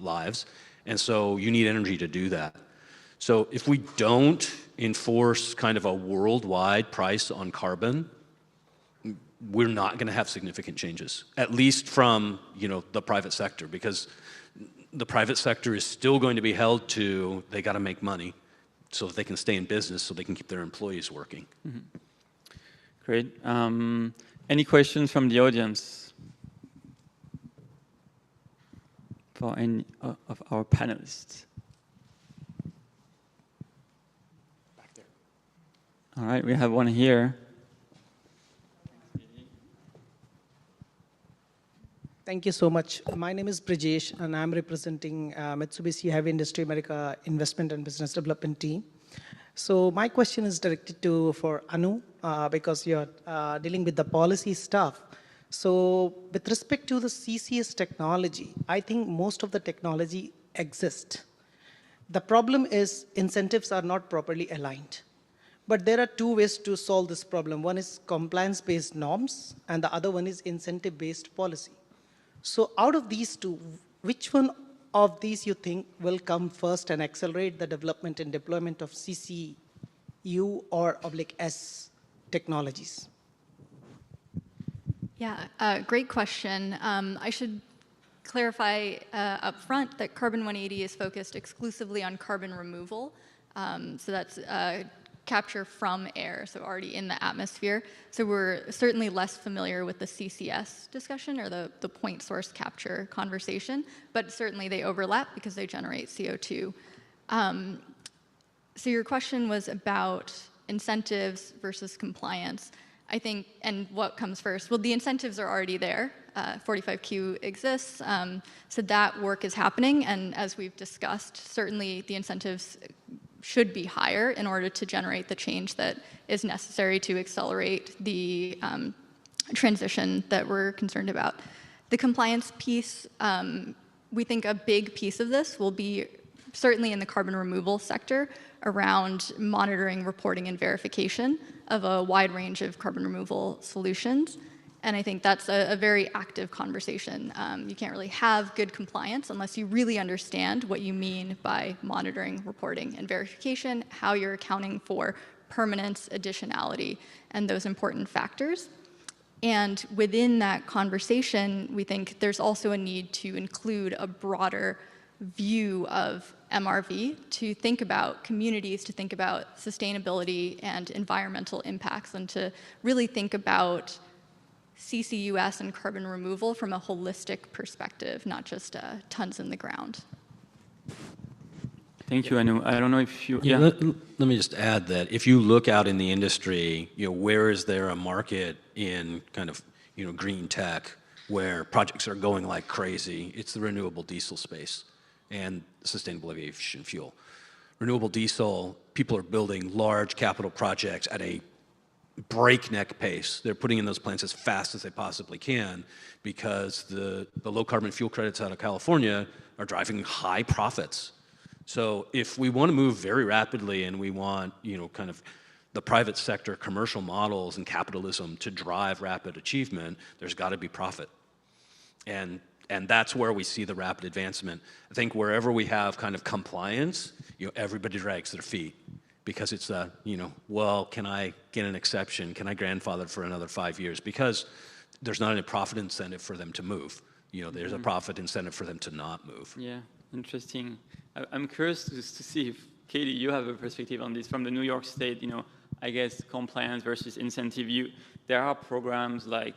lives, and so you need energy to do that. So if we don't enforce kind of a worldwide price on carbon, we're not going to have significant changes, at least from the private sector, because the private sector is still going to be held to, they got to make money so that they can stay in business, so they can keep their employees working. Mm-hmm. Great. Any questions from the audience for any of our panelists? Back there. All right, we have one here. Thank you so much. My name is Brijesh, and I'm representing Mitsubishi Heavy Industry America Investment and Business Development Team. So my question is directed for Anu, because you're dealing with the policy stuff. So with respect to the CCS technology, I think most of the technology exists. The problem is incentives are not properly aligned. But there are two ways to solve this problem. One is compliance-based norms, and the other one is incentive-based policy. So out of these two, which one of these you think will come first and accelerate the development and deployment of CCU or S technologies? Yeah, great question. I should clarify up front that Carbon 180 is focused exclusively on carbon removal. So that's capture from air, so already in the atmosphere. So we're certainly less familiar with the CCS discussion or the point source capture conversation, but certainly they overlap because they generate CO2. So your question was about incentives versus compliance. I think, and what comes first? Well, the incentives are already there. 45Q exists, so that work is happening, and as we've discussed, certainly the incentives should be higher in order to generate the change that is necessary to accelerate the transition that we're concerned about. The compliance piece, we think a big piece of this will be certainly in the carbon removal sector around monitoring, reporting, and verification of a wide range of carbon removal solutions. And I think that's a very active conversation. You can't really have good compliance unless you really understand what you mean by monitoring, reporting, and verification, how you're accounting for permanence, additionality, and those important factors. And within that conversation, we think there's also a need to include a broader view of MRV, to think about communities, to think about sustainability and environmental impacts, and to really think about CCUS and carbon removal from a holistic perspective, not just tons in the ground. Thank you, Anu. I don't know if you... Yeah. Let me just add that if you look out in the industry, where is there a market in kind of, green tech where projects are going like crazy? It's the renewable diesel space and sustainable aviation fuel. Renewable diesel, people are building large capital projects at a breakneck pace. They're putting in those plants as fast as they possibly can because the low carbon fuel credits out of California are driving high profits. So if we want to move very rapidly and we want, kind of the private sector commercial models and capitalism to drive rapid achievement, there's got to be profit. And that's where we see the rapid advancement. I think wherever we have kind of compliance, everybody drags their feet. Because it's well, can I get an exception? Can I grandfather for another 5 years? Because there's not any profit incentive for them to move. There's a profit incentive for them to not move. Yeah, interesting. I'm curious to see if, Katie, you have a perspective on this from the New York State, I guess compliance versus incentive. There are programs like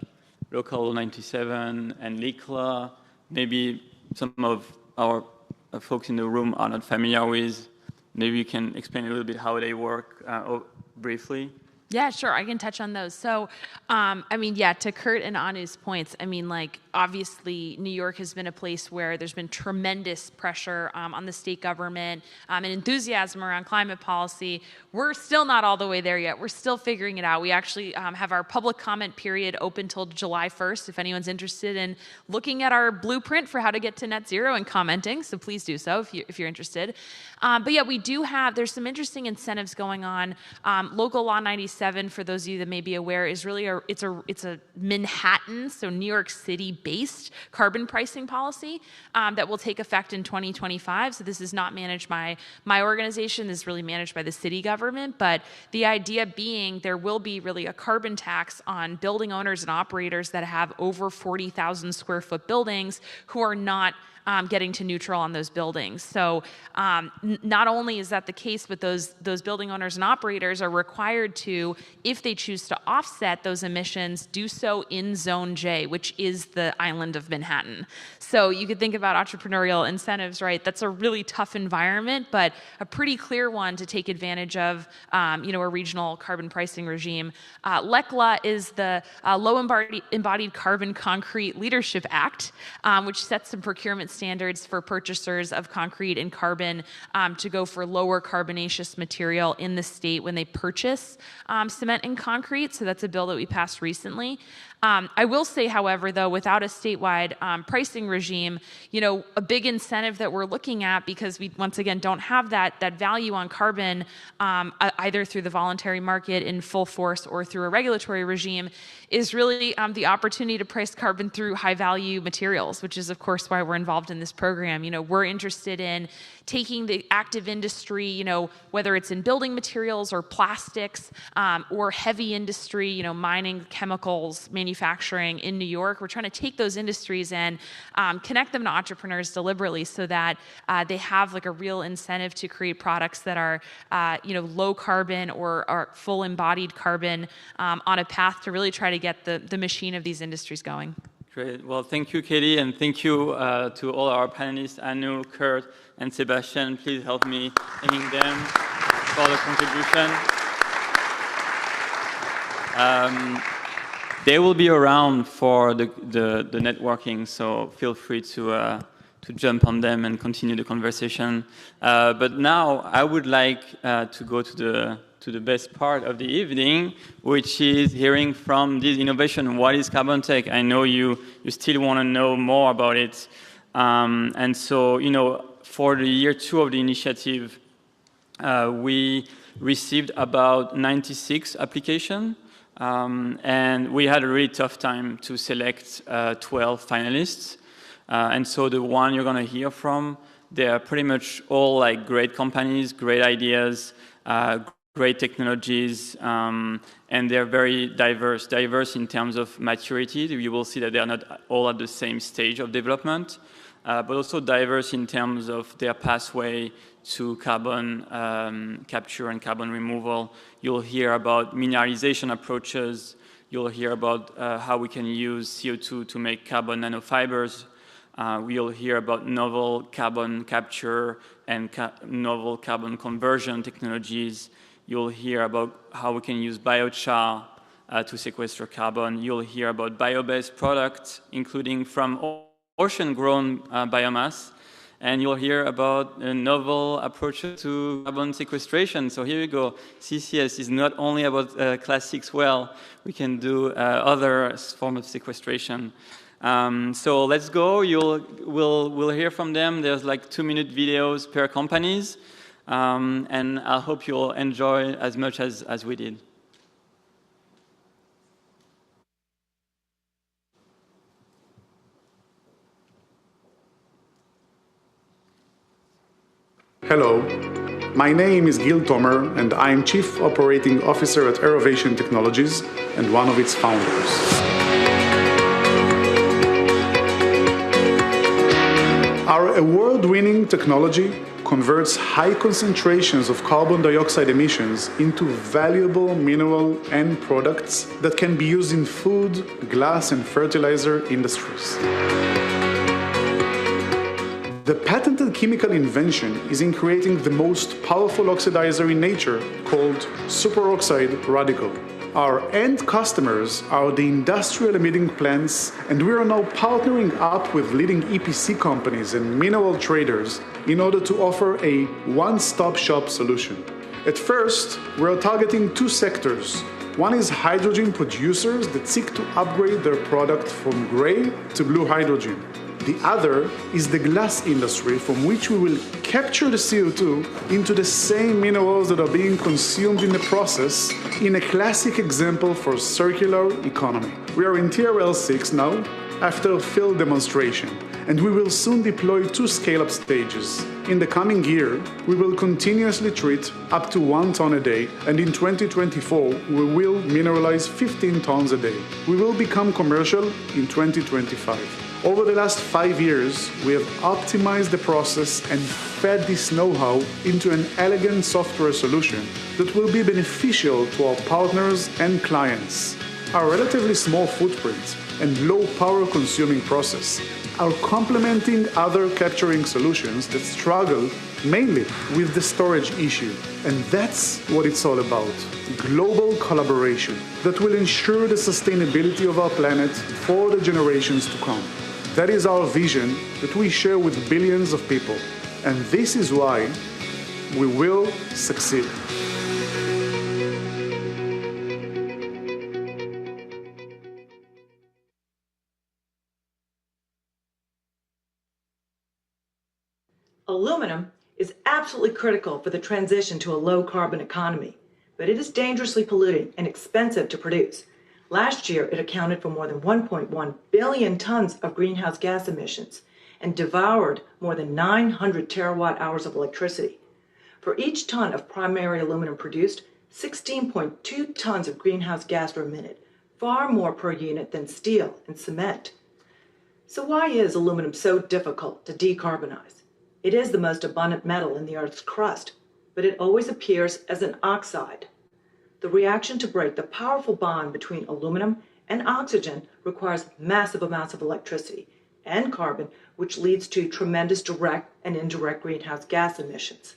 Local 97 and LICLA. Maybe some of our folks in the room are not familiar with. Maybe you can explain a little bit how they work briefly. Yeah, sure. I can touch on those. So, to Kurt and Anu's points, obviously New York has been a place where there's been tremendous pressure on the state government and enthusiasm around climate policy. We're still not all the way there yet. We're still figuring it out. We actually have our public comment period open till July 1st if anyone's interested in looking at our blueprint for how to get to net zero and commenting. So please do so if you're interested. We do have, there's some interesting incentives going on. Local Law 97, for those of you that may be aware, is really it's a Manhattan, so New York City-based carbon pricing policy that will take effect in 2025. So this is not managed by my organization. This is really managed by the city government. But the idea being there will be really a carbon tax on building owners and operators that have over 40,000 square foot buildings who are not getting to neutral on those buildings. So not only is that the case, but those building owners and operators are required to, if they choose to offset those emissions, do so in Zone J, which is the island of Manhattan. So you could think about entrepreneurial incentives, right? That's a really tough environment, but a pretty clear one to take advantage of, a regional carbon pricing regime. LECLA is the Low Embodied Carbon Concrete Leadership Act, which sets some procurement standards for purchasers of concrete and carbon to go for lower carbonaceous material in the state when they purchase cement and concrete. So that's a bill that we passed recently. I will say, however, though, without a statewide pricing regime, a big incentive that we're looking at, because we, once again, don't have that value on carbon either through the voluntary market in full force or through a regulatory regime, is really the opportunity to price carbon through high-value materials, which is, of course, why we're involved in this program. We're interested in taking the active industry, whether it's in building materials or plastics or heavy industry, mining, chemicals, manufacturing, manufacturing in New York. We're trying to take those industries and connect them to entrepreneurs deliberately so that they have like a real incentive to create products that are low carbon or full embodied carbon on a path to really try to get the machine of these industries going. Great. Well, thank you, Katie, and thank you to all our panelists, Anu, Kurt, and Sebastian. Please help me thanking them for the contribution. They will be around for the networking, so feel free to jump on them and continue the conversation. But now I would like to go to the best part of the evening, which is hearing from this innovation. What is Carbontech? I know you still want to know more about it. And so, for the year 2 of the initiative, we received about 96 applications. And we had a really tough time to select 12 finalists. And so the one you're going to hear from, they're pretty much all like great companies, great ideas, great technologies, and they're very diverse in terms of maturity. You will see that they are not all at the same stage of development, but also diverse in terms of their pathway to carbon capture and carbon removal. You'll hear about mineralization approaches. You'll hear about how we can use CO2 to make carbon nanofibers. We'll hear about novel carbon capture and novel carbon conversion technologies. You'll hear about how we can use biochar to sequester carbon. You'll hear about bio-based products, including from ocean-grown biomass. And you'll hear about a novel approaches to carbon sequestration. So here you go. CCS is not only about classics well. We can do other forms of sequestration. So let's go. We'll hear from them. There's like 2-minute videos per companies. And I hope you'll enjoy as much as we did. Hello, my name is Gil Tomer, and I'm Chief Operating Officer at Aerovation Technologies and one of its founders. Our award-winning technology converts high concentrations of carbon dioxide emissions into valuable mineral end products that can be used in food, glass, and fertilizer industries. The patented chemical invention is in creating the most powerful oxidizer in nature called superoxide radical. Our end customers are the industrial emitting plants, and we are now partnering up with leading EPC companies and mineral traders in order to offer a one-stop shop solution. At first, we are targeting 2 sectors. One is hydrogen producers that seek to upgrade their product from gray to blue hydrogen. The other is the glass industry, from which we will capture the CO2 into the same minerals that are being consumed in the process, in a classic example for circular economy. We are in TRL 6 now, after field demonstration, and we will soon deploy 2 scale-up stages. In the coming year, we will continuously treat up to 1 ton a day, and in 2024, we will mineralize 15 tons a day. We will become commercial in 2025. Over the last 5 years, we have optimized the process and fed this know-how into an elegant software solution that will be beneficial to our partners and clients. Our relatively small footprint and low power consuming process are complementing other capturing solutions that struggle mainly with the storage issue. And that's what it's all about. Global collaboration that will ensure the sustainability of our planet for the generations to come. That is our vision that we share with billions of people. And this is why we will succeed. Aluminum is absolutely critical for the transition to a low-carbon economy, but it is dangerously polluting and expensive to produce. Last year, it accounted for more than 1.1 billion tons of greenhouse gas emissions and devoured more than 900 terawatt-hours of electricity. For each ton of primary aluminum produced, 16.2 tons of greenhouse gas were emitted, far more per unit than steel and cement. So why is aluminum so difficult to decarbonize? It is the most abundant metal in the Earth's crust, but it always appears as an oxide. The reaction to break the powerful bond between aluminum and oxygen requires massive amounts of electricity and carbon, which leads to tremendous direct and indirect greenhouse gas emissions.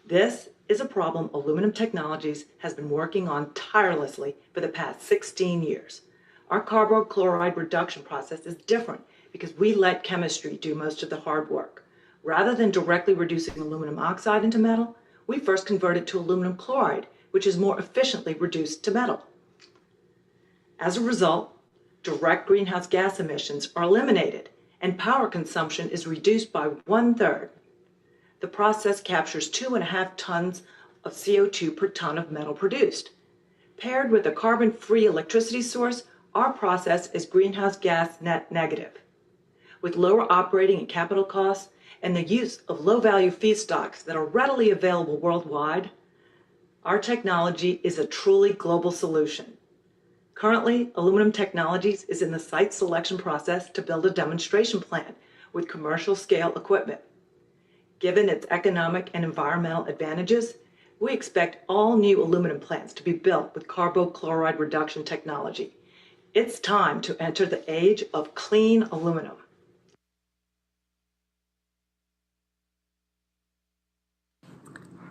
This is a problem Aluminum Technologies has been working on tirelessly for the past 16 years. Our carbochloride reduction process is different because we let chemistry do most of the hard work. Rather than directly reducing aluminum oxide into metal, we first convert it to aluminum chloride, which is more efficiently reduced to metal. As a result, direct greenhouse gas emissions are eliminated and power consumption is reduced by 1/3. The process captures 2.5 tons of CO2 per ton of metal produced. Paired with a carbon-free electricity source, our process is greenhouse gas net negative. With lower operating and capital costs and the use of low-value feedstocks that are readily available worldwide, our technology is a truly global solution. Currently, Aluminum Technologies is in the site selection process to build a demonstration plant with commercial scale equipment. Given its economic and environmental advantages, we expect all new aluminum plants to be built with carbochloride reduction technology. It's time to enter the age of clean aluminum.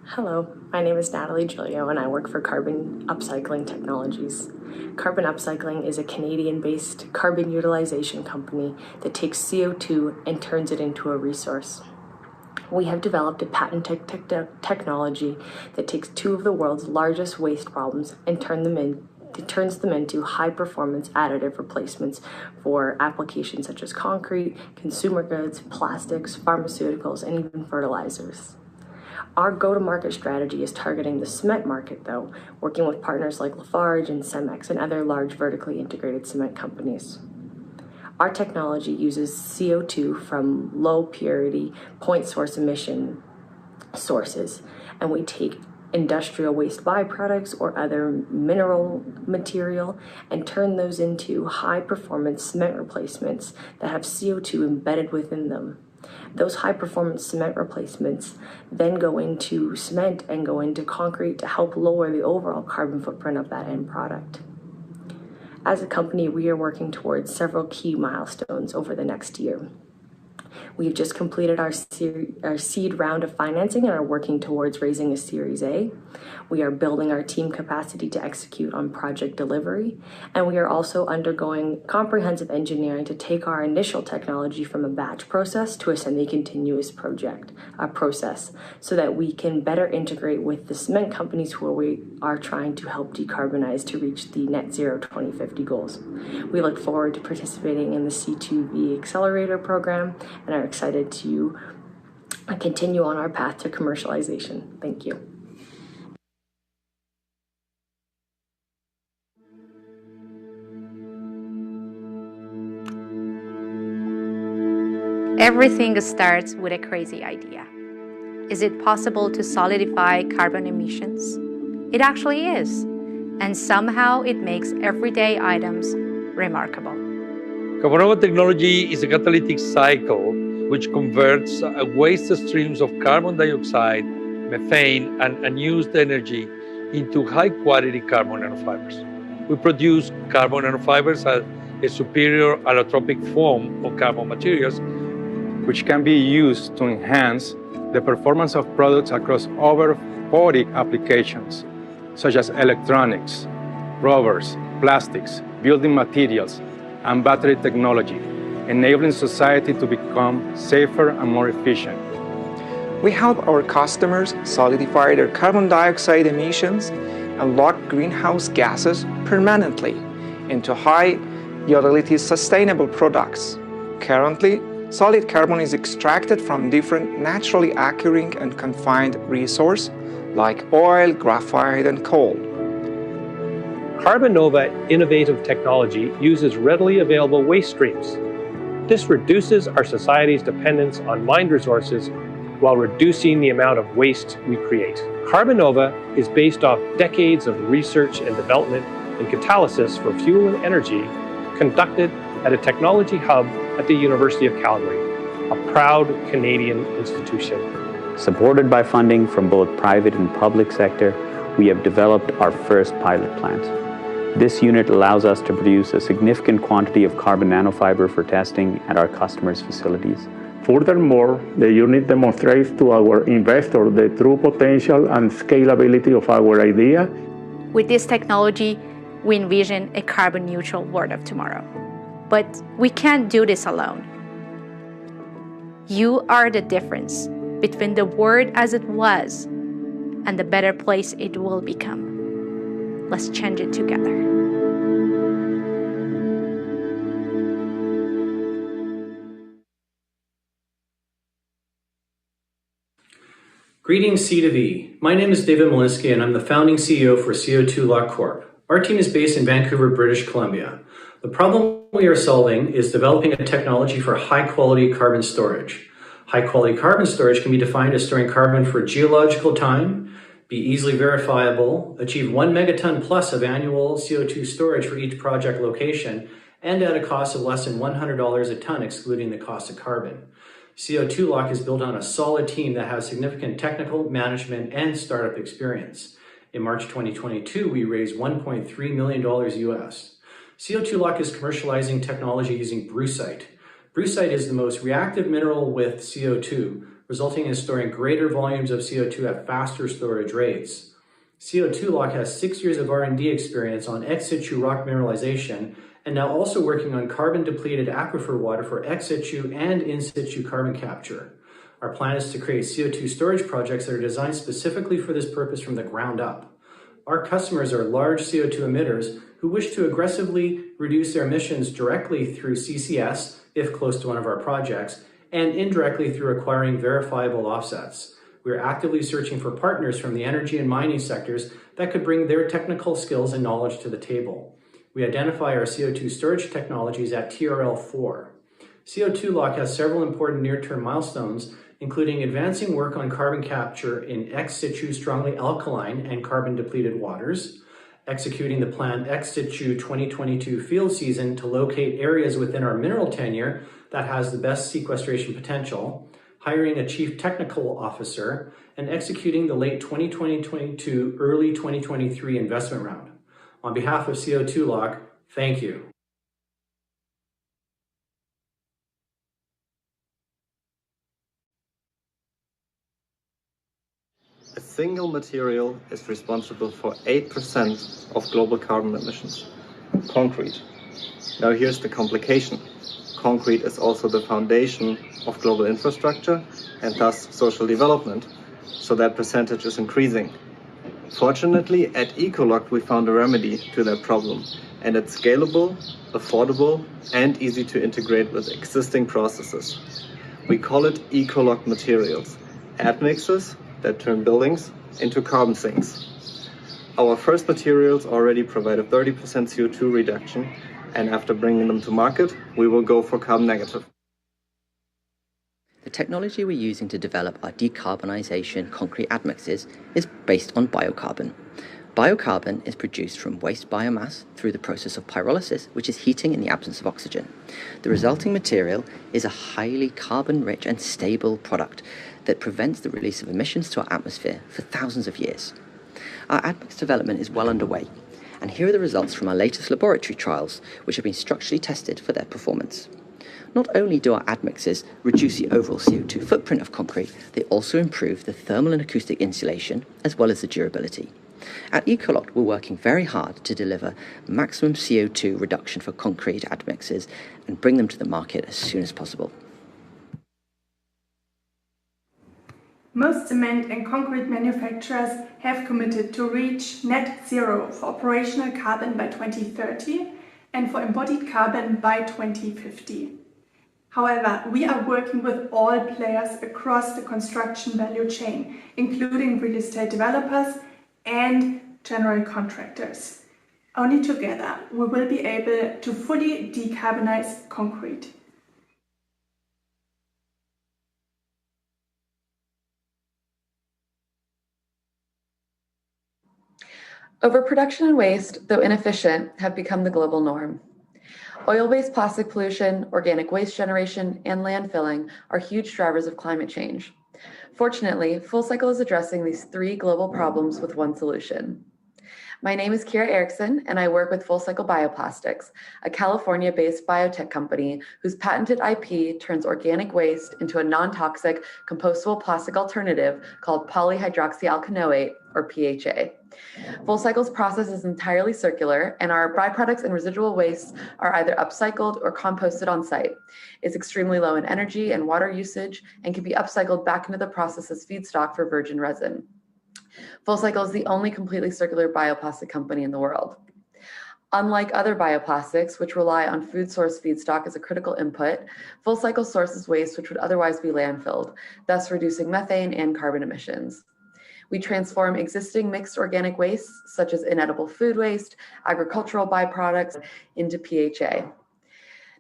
Hello, my name is Natalie Giglio and I work for Carbon Upcycling Technologies. Carbon Upcycling is a Canadian-based carbon utilization company that takes CO2 and turns it into a resource. We have developed a patented technology that takes two of the world's largest waste problems and turns them into high-performance additive replacements for applications such as concrete, consumer goods, plastics, pharmaceuticals, and even fertilizers. Our go-to-market strategy is targeting the cement market, though, working with partners like Lafarge and Cemex and other large vertically integrated cement companies. Our technology uses CO2 from low-purity point source emission sources, and we take industrial waste byproducts or other mineral material and turn those into high-performance cement replacements that have CO2 embedded within them. Those high-performance cement replacements then go into cement and go into concrete to help lower the overall carbon footprint of that end product. As a company, we are working towards several key milestones over the next year. We've just completed our seed round of financing and are working towards raising a Series A. We are building our team capacity to execute on project delivery, and we are also undergoing comprehensive engineering to take our initial technology from a batch process to a semi-continuous process so that we can better integrate with the cement companies who we are trying to help decarbonize to reach the net zero 2050 goals. We look forward to participating in the C2V Accelerator program and are excited to continue on our path to commercialization. Thank you. Everything starts with a crazy idea. Is it possible to solidify carbon emissions? It actually is, and somehow it makes everyday items remarkable. Carbonova technology is a catalytic cycle which converts waste streams of carbon dioxide, methane, and unused energy into high-quality carbon nanofibers. We produce carbon nanofibers as a superior allotropic form of carbon materials, which can be used to enhance the performance of products across over 40 applications, such as electronics, rubbers, plastics, building materials, and battery technology, enabling society to become safer and more efficient. We help our customers solidify their carbon dioxide emissions and lock greenhouse gases permanently into high-utility sustainable products. Currently, solid carbon is extracted from different naturally occurring and confined resources like oil, graphite, and coal. Carbonova innovative technology uses readily available waste streams. This reduces our society's dependence on mined resources while reducing the amount of waste we create. Carbonova is based off decades of research and development in catalysis for fuel and energy conducted at a technology hub at the University of Calgary, a proud Canadian institution. Supported by funding from both private and public sector, we have developed our first pilot plant. This unit allows us to produce a significant quantity of carbon nanofiber for testing at our customers' facilities. Furthermore, the unit demonstrates to our investors the true potential and scalability of our idea. With this technology, we envision a carbon neutral world of tomorrow. But we can't do this alone. You are the difference between the world as it was and the better place it will become. Let's change it together. Greetings C2V. My name is David Malinsky and I'm the founding CEO for CO2 Lock Corp. Our team is based in Vancouver, British Columbia. The problem we are solving is developing a technology for high-quality carbon storage. High-quality carbon storage can be defined as storing carbon for geological time, be easily verifiable, achieve 1 megaton plus of annual CO2 storage for each project location, and at a cost of less than $100 a ton, excluding the cost of carbon. CO2 Lock is built on a solid team that has significant technical, management, and startup experience. In March 2022, we raised $1.3 million US. CO2 Lock is commercializing technology using brucite. Brucite is the most reactive mineral with CO2, resulting in storing greater volumes of CO2 at faster storage rates. CO2 Lock has 6 years of R&D experience on ex situ rock mineralization and now also working on carbon-depleted aquifer water for ex situ and in situ carbon capture. Our plan is to create CO2 storage projects that are designed specifically for this purpose from the ground up. Our customers are large CO2 emitters who wish to aggressively reduce their emissions directly through CCS, if close to one of our projects, and indirectly through acquiring verifiable offsets. We are actively searching for partners from the energy and mining sectors that could bring their technical skills and knowledge to the table. We identify our CO2 storage technologies at TRL4. CO2 Lock has several important near-term milestones, including advancing work on carbon capture in ex situ strongly alkaline and carbon-depleted waters, executing the planned ex situ 2022 field season to locate areas within our mineral tenure that has the best sequestration potential, hiring a chief technical officer, and executing the late 2022, early 2023 investment round. On behalf of CO2 Lock, thank you. A single material is responsible for 8% of global carbon emissions, concrete. Now here's the complication. Concrete is also the foundation of global infrastructure and thus social development, so that percentage is increasing. Fortunately, at Ecolock we found a remedy to that problem, and it's scalable, affordable, and easy to integrate with existing processes. We call it Ecolock materials, admixes that turn buildings into carbon sinks. Our first materials already provide a 30% CO2 reduction, and after bringing them to market, we will go for carbon negative. The technology we're using to develop our decarbonisation concrete admixes is based on biocarbon. Biocarbon is produced from waste biomass through the process of pyrolysis, which is heating in the absence of oxygen. The resulting material is a highly carbon-rich and stable product that prevents the release of emissions to our atmosphere for thousands of years. Our admix development is well underway, and here are the results from our latest laboratory trials, which have been structurally tested for their performance. Not only do our admixes reduce the overall CO2 footprint of concrete, they also improve the thermal and acoustic insulation as well as the durability. At Ecolock, we're working very hard to deliver maximum CO2 reduction for concrete admixes and bring them to the market as soon as possible. Most cement and concrete manufacturers have committed to reach net zero for operational carbon by 2030 and for embodied carbon by 2050. However, we are working with all players across the construction value chain, including real estate developers and general contractors. Only together we will be able to fully decarbonize concrete. Overproduction and waste, though inefficient, have become the global norm. Oil-based plastic pollution, organic waste generation, and landfilling are huge drivers of climate change. Fortunately, FullCycle is addressing these three global problems with one solution. My name is Kira Erickson, and I work with FullCycle Bioplastics, a California-based biotech company whose patented IP turns organic waste into a non-toxic, compostable plastic alternative called polyhydroxyalkanoate, or PHA. FullCycle's process is entirely circular, and our byproducts and residual wastes are either upcycled or composted on site. It's extremely low in energy and water usage and can be upcycled back into the process as feedstock for virgin resin. FullCycle is the only completely circular bioplastic company in the world. Unlike other bioplastics, which rely on food source feedstock as a critical input, FullCycle sources waste which would otherwise be landfilled, thus reducing methane and carbon emissions. We transform existing mixed organic wastes, such as inedible food waste, agricultural byproducts, into PHA.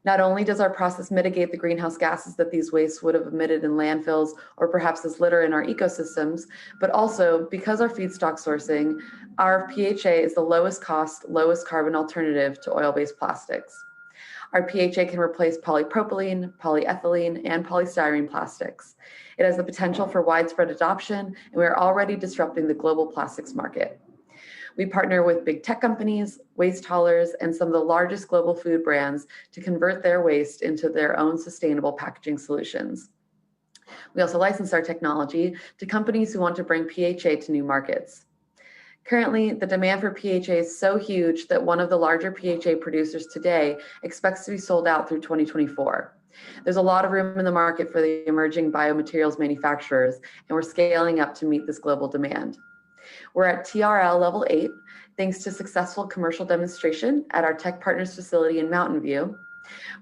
Not only does our process mitigate the greenhouse gases that these wastes would have emitted in landfills or perhaps as litter in our ecosystems, but also, because our feedstock sourcing, our PHA is the lowest cost, lowest carbon alternative to oil-based plastics. Our PHA can replace polypropylene, polyethylene, and polystyrene plastics. It has the potential for widespread adoption, and we are already disrupting the global plastics market. We partner with big tech companies, waste haulers, and some of the largest global food brands to convert their waste into their own sustainable packaging solutions. We also license our technology to companies who want to bring PHA to new markets. Currently, the demand for PHA is so huge that one of the larger PHA producers today expects to be sold out through 2024. There's a lot of room in the market for the emerging biomaterials manufacturers, and we're scaling up to meet this global demand. We're at TRL level 8, thanks to successful commercial demonstration at our Tech Partners facility in Mountain View.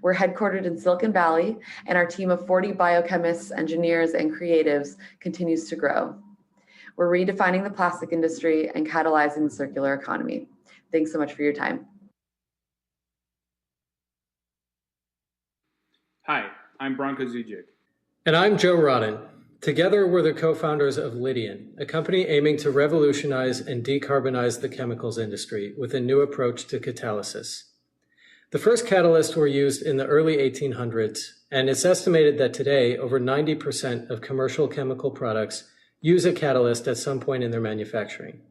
We're headquartered in Silicon Valley, and our team of 40 biochemists, engineers, and creatives continues to grow. We're redefining the plastic industry and catalyzing the circular economy. Thanks so much for your time. Hi, I'm Branko Zujic. And I'm Joe Rodden. Together, we're the co-founders of Lydian, a company aiming to revolutionize and decarbonize the chemicals industry with a new approach to catalysis. The first catalysts were used in the early 1800s, and it's estimated that today, over 90% of commercial chemical products use a catalyst at some point in their manufacturing.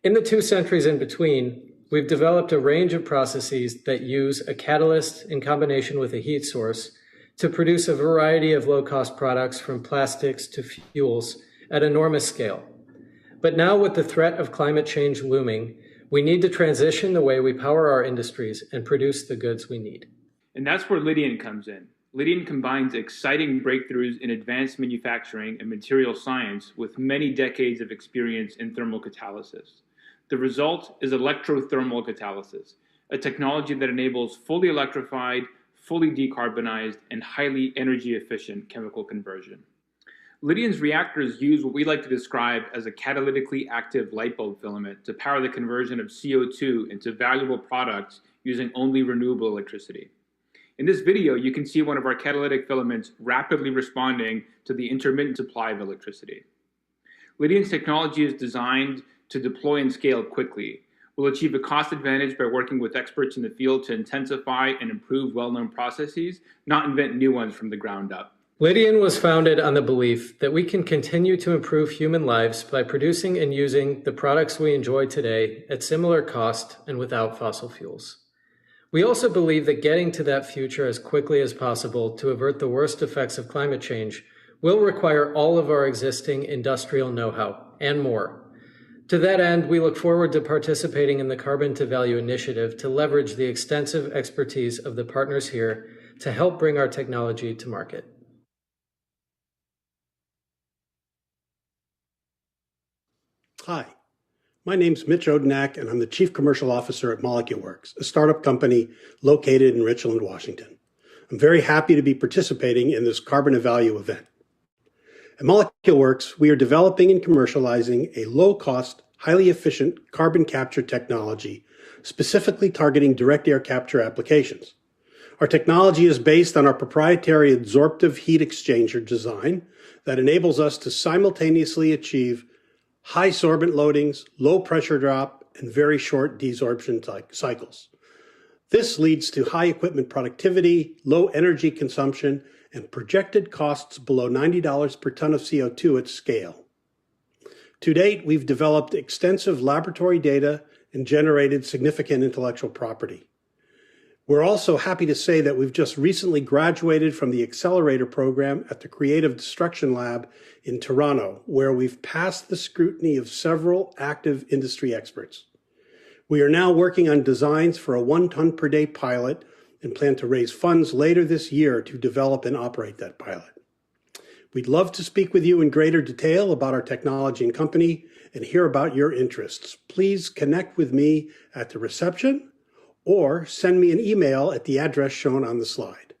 In the 2 centuries in between, we've developed a range of processes that use a catalyst in combination with a heat source to produce a variety of low-cost products from plastics to fuels at enormous scale. But now with the threat of climate change looming, we need to transition the way we power our industries and produce the goods we need. And that's where Lydian comes in. Lydian combines exciting breakthroughs in advanced manufacturing and material science with many decades of experience in thermal catalysis. The result is electrothermal catalysis, a technology that enables fully electrified, fully decarbonized, and highly energy efficient chemical conversion. Lydian's reactors use what we like to describe as a catalytically active light bulb filament to power the conversion of CO2 into valuable products using only renewable electricity. In this video, you can see one of our catalytic filaments rapidly responding to the intermittent supply of electricity. Lydian's technology is designed to deploy and scale quickly. We'll achieve a cost advantage by working with experts in the field to intensify and improve well-known processes, not invent new ones from the ground up. Lydian was founded on the belief that we can continue to improve human lives by producing and using the products we enjoy today at similar cost and without fossil fuels. We also believe that getting to that future as quickly as possible to avert the worst effects of climate change will require all of our existing industrial know-how and more. To that end, we look forward to participating in the Carbon to Value initiative to leverage the extensive expertise of the partners here to help bring our technology to market. Hi, my name's Mitch Odenak, and I'm the Chief Commercial Officer at MoleculeWorks, a startup company located in Richland, Washington. I'm very happy to be participating in this Carbon to Value event. At MoleculeWorks, we are developing and commercializing a low-cost, highly efficient carbon capture technology, specifically targeting direct air capture applications. Our technology is based on our proprietary adsorptive heat exchanger design that enables us to simultaneously achieve high sorbent loadings, low pressure drop, and very short desorption cycles. This leads to high equipment productivity, low energy consumption, and projected costs below $90 per ton of CO2 at scale. To date, we've developed extensive laboratory data and generated significant intellectual property. We're also happy to say that we've just recently graduated from the accelerator program at the Creative Destruction Lab in Toronto, where we've passed the scrutiny of several active industry experts. We are now working on designs for a 1 ton per day pilot and plan to raise funds later this year to develop and operate that pilot. We'd love to speak with you in greater detail about our technology and company and hear about your interests. Please connect with me at the reception or send me an email at the address shown on the slide.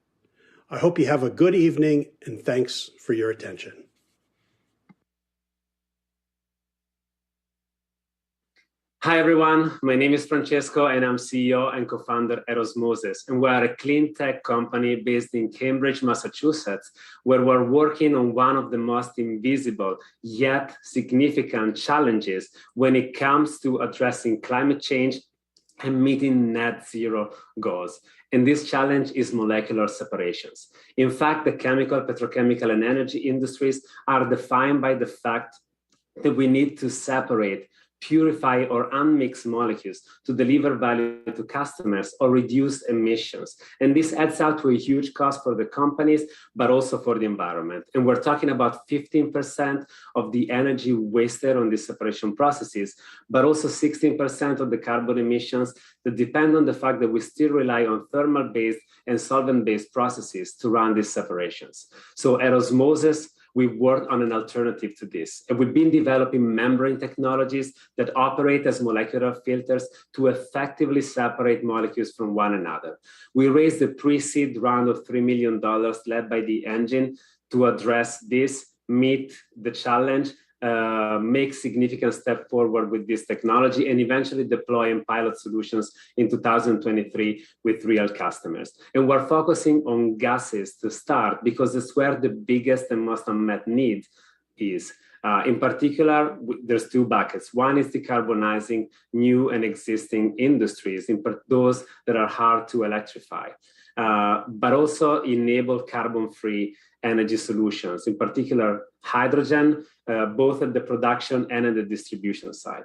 I hope you have a good evening and thanks for your attention. Hi everyone, my name is Francesco and I'm CEO and co-founder at Osmosis, and we are a clean tech company based in Cambridge, Massachusetts, where we're working on one of the most invisible yet significant challenges when it comes to addressing climate change and meeting net zero goals. And this challenge is molecular separations. In fact, the chemical, petrochemical, and energy industries are defined by the fact that we need to separate, purify, or unmix molecules to deliver value to customers or reduce emissions. And this adds up to a huge cost for the companies, but also for the environment. And we're talking about 15% of the energy wasted on these separation processes, but also 16% of the carbon emissions that depend on the fact that we still rely on thermal-based and solvent-based processes to run these separations. So at Osmosis, we've worked on an alternative to this, and we've been developing membrane technologies that operate as molecular filters to effectively separate molecules from one another. We raised a pre-seed round of $3 million led by the Engine to address this, meet the challenge, make significant step forward with this technology, and eventually deploy in pilot solutions in 2023 with real customers. And we're focusing on gases to start because it's where the biggest and most unmet need is. In particular, there's two buckets. One is decarbonizing new and existing industries, those that are hard to electrify, but also enable carbon-free energy solutions, in particular hydrogen, both at the production and at the distribution side.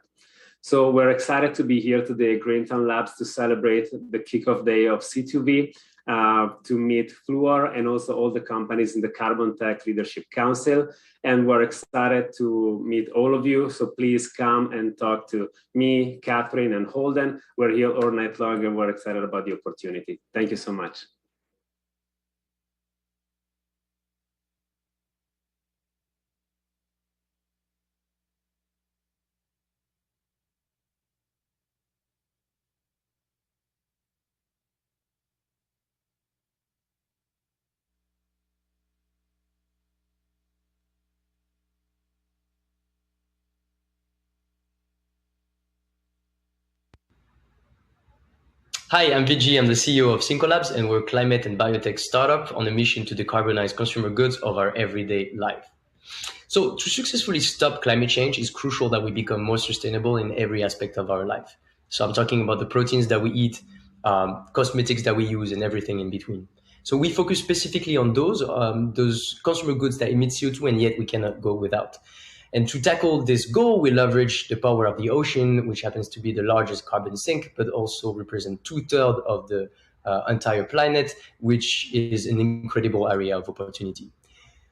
So we're excited to be here today at Greentown Labs to celebrate the kickoff day of C2V, to meet Fluor and also all the companies in the Carbontech Leadership Council. And we're excited to meet all of you. So please come and talk to me, Catherine, and Holden. We're here all night long and we're excited about the opportunity. Thank you so much. Hi, I'm VG. I'm the CEO of Cinco Labs, and we're a climate and biotech startup on a mission to decarbonize consumer goods of our everyday life. So to successfully stop climate change, it's crucial that we become more sustainable in every aspect of our life. So I'm talking about the proteins that we eat, cosmetics that we use, and everything in between. So we focus specifically on those consumer goods that emit CO2 and yet we cannot go without. And to tackle this goal, we leverage the power of the ocean, which happens to be the largest carbon sink, but also represent 2/3 of the entire planet, which is an incredible area of opportunity.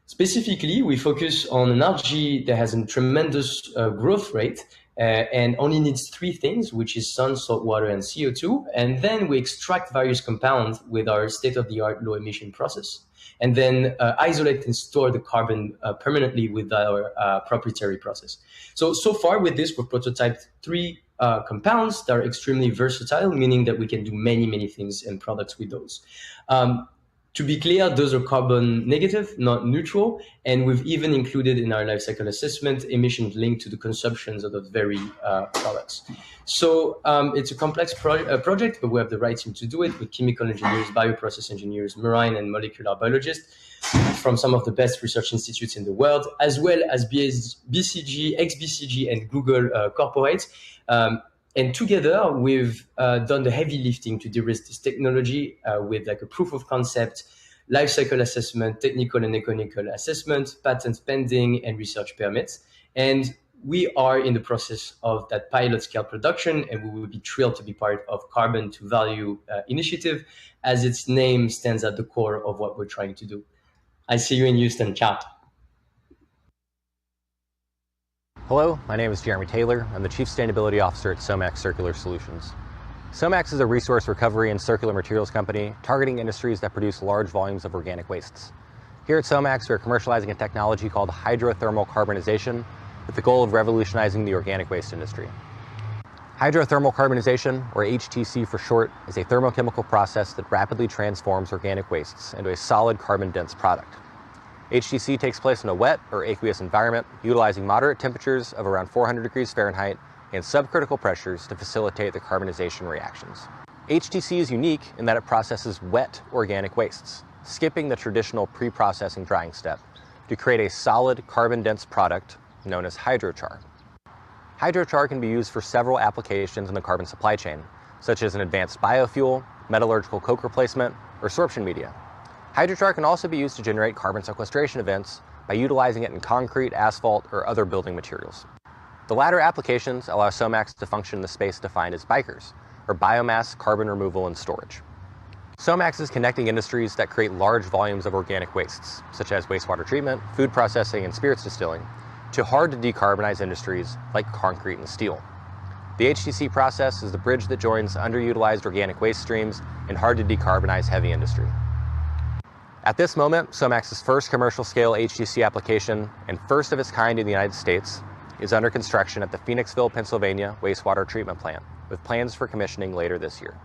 Specifically, we focus on an algae that has a tremendous growth rate and only needs 3 things, which is sun, salt water, and CO2. And then we extract various compounds with our state-of-the-art low emission process, and then isolate and store the carbon permanently with our proprietary process. So far with this, we've prototyped 3 compounds that are extremely versatile, meaning that we can do many, many things and products with those. To be clear, those are carbon negative, not neutral, and we've even included in our life cycle assessment emissions linked to the consumptions of those very products. So it's a complex project, but we have the right team to do it with chemical engineers, bioprocess engineers, marine and molecular biologists from some of the best research institutes in the world, as well as BCG, ex-BCG, and Google corporates. And together, we've done the heavy lifting to de-risk this technology with like a proof of concept, life cycle assessment, technical and economical assessment, patent pending, and research permits. And we are in the process of that pilot scale production, and we will be thrilled to be part of Carbon to Value initiative, as its name stands at the core of what we're trying to do. I see you in Houston. Ciao. Hello, my name is Jeremy Taylor. I'm the Chief Sustainability Officer at SOMAX Circular Solutions. SOMAX is a resource recovery and circular materials company targeting industries that produce large volumes of organic wastes. Here at SOMAX, we're commercializing a technology called hydrothermal carbonization with the goal of revolutionizing the organic waste industry. Hydrothermal carbonization, or HTC for short, is a thermochemical process that rapidly transforms organic wastes into a solid carbon-dense product. HTC takes place in a wet or aqueous environment, utilizing moderate temperatures of around 400 degrees Fahrenheit and subcritical pressures to facilitate the carbonization reactions. HTC is unique in that it processes wet organic wastes, skipping the traditional pre-processing drying step, to create a solid carbon-dense product known as hydrochar. Hydrochar can be used for several applications in the carbon supply chain, such as an advanced biofuel, metallurgical coke replacement, or sorption media. Hydrochar can also be used to generate carbon sequestration events by utilizing it in concrete, asphalt, or other building materials. The latter applications allow SOMAX to function in the space defined as BICRs, or biomass carbon removal and storage. SOMAX is connecting industries that create large volumes of organic wastes, such as wastewater treatment, food processing, and spirits distilling, to hard to decarbonize industries like concrete and steel. The HTC process is the bridge that joins underutilized organic waste streams and hard to decarbonize heavy industry. At this moment, SOMAX's first commercial scale HTC application, and first of its kind in the United States, is under construction at the Phoenixville, Pennsylvania wastewater treatment plant, with plans for commissioning later this year.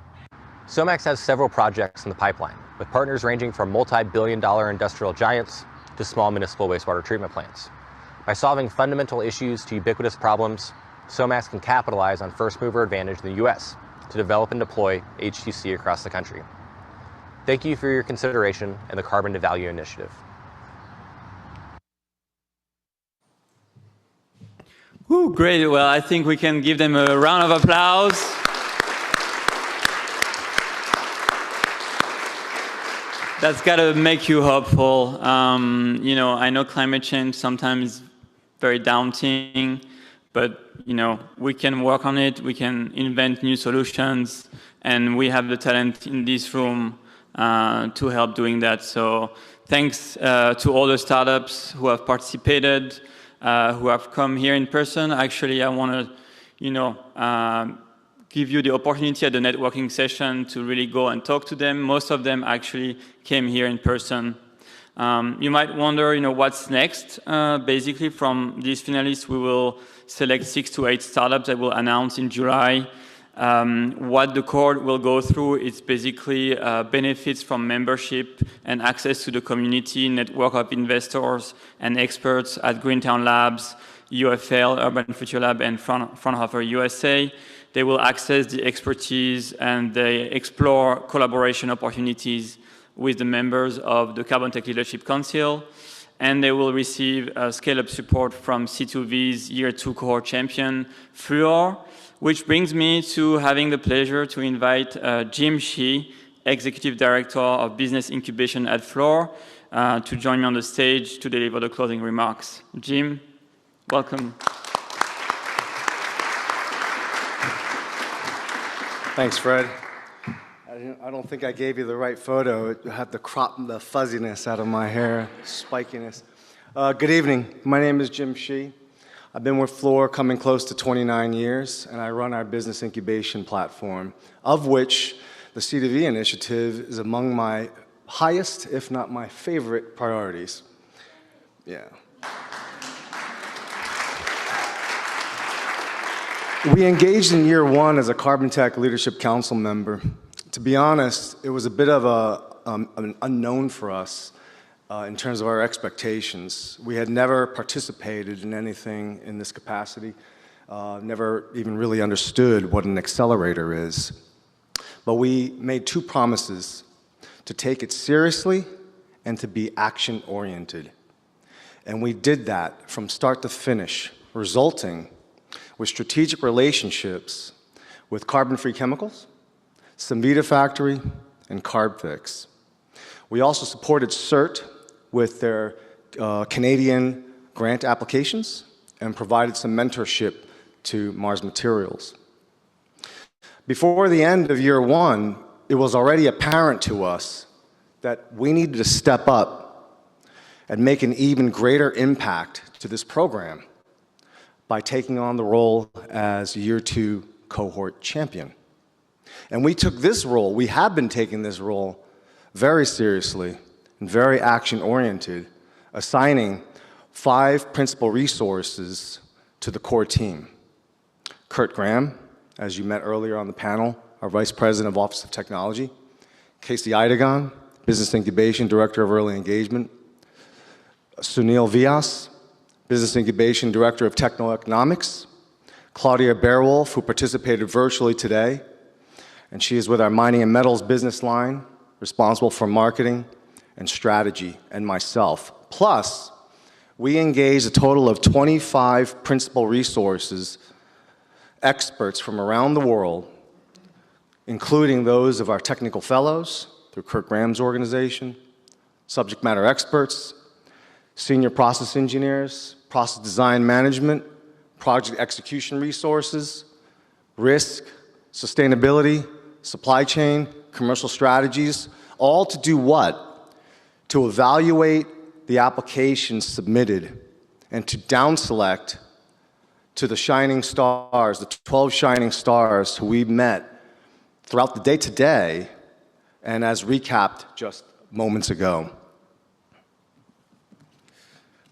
SOMAX has several projects in the pipeline, with partners ranging from multi-billion-dollar industrial giants to small municipal wastewater treatment plants. By solving fundamental issues to ubiquitous problems, SOMAX can capitalize on first-mover advantage in the U.S. to develop and deploy HTC across the country. Thank you for your consideration in the Carbon to Value initiative. Woo, great. Well, I think we can give them a round of applause. That's got to make you hopeful. I know climate change sometimes is very daunting, but we can work on it. We can invent new solutions, and we have the talent in this room to help doing that. So thanks to all the startups who have participated, who have come here in person. Actually, I want to, give you the opportunity at the networking session to really go and talk to them. Most of them actually came here in person. You might wonder, what's next? Basically, from these finalists, we will select 6 to 8 startups that we'll announce in July. What the cohort will go through is basically benefits from membership and access to the community network of investors and experts at Greentown Labs, UFL, Urban Future Lab, and Fraunhofer USA. They will access the expertise and they explore collaboration opportunities with the members of the Carbontech Leadership Council, and they will receive scale-up support from C2V's Year 2 cohort champion, Fluor, which brings me to having the pleasure to invite Jim Shi, Executive Director of Business Incubation at Fluor, to join me on the stage to deliver the closing remarks. Jim, welcome. Thanks, Fred. I don't think I gave you the right photo. It had to crop the fuzziness out of my hair, spikiness. Good evening. My name is Jim Shi. I've been with Fluor coming close to 29 years, and I run our business incubation platform, of which the C2V Initiative is among my highest, if not my favorite, priorities. Yeah. We engaged in year 1 as a Carbontech Leadership Council member. To be honest, it was a bit of an unknown for us in terms of our expectations. We had never participated in anything in this capacity, never even really understood what an accelerator is. But we made 2 promises: to take it seriously and to be action-oriented. And we did that from start to finish, resulting with strategic relationships with carbon-free chemicals, Cemvita Factory, and CarbFix. We also supported CERT with their Canadian grant applications and provided some mentorship to Mars Materials. Before the end of year one, it was already apparent to us that we needed to step up and make an even greater impact to this program by taking on the role as year two cohort champion. And we took this role, we have been taking this role very seriously and very action-oriented, assigning 5 principal resources to the core team. Kurt Graham, as you met earlier on the panel, our Vice President of Office of Technology. Casey Idegon, Business Incubation Director of Early Engagement. Sunil Vyas, Business Incubation Director of Techno-Economics. Claudia Bearwolf, who participated virtually today, and she is with our Mining and Metals business line, responsible for marketing and strategy, and myself. Plus, we engaged a total of 25 principal resources, experts from around the world, including those of our technical fellows through Kurt Graham's organization, subject matter experts, senior process engineers, process design management, project execution resources, risk, sustainability, supply chain, commercial strategies, all to do what? To evaluate the applications submitted and to down select to the shining stars, the 12 shining stars who we met throughout the day today and as recapped just moments ago.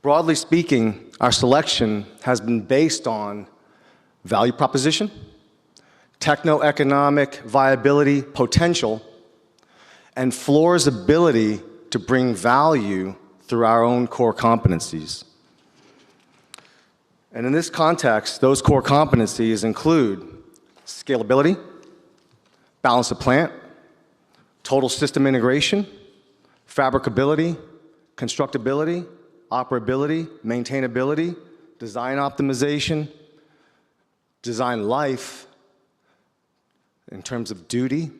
Broadly speaking, our selection has been based on value proposition, techno-economic viability potential, and Fluor's ability to bring value through our own core competencies. And in this context, those core competencies include scalability, balance of plant, total system integration, fabricability, constructability, operability, maintainability, design optimization, design life in terms of duty,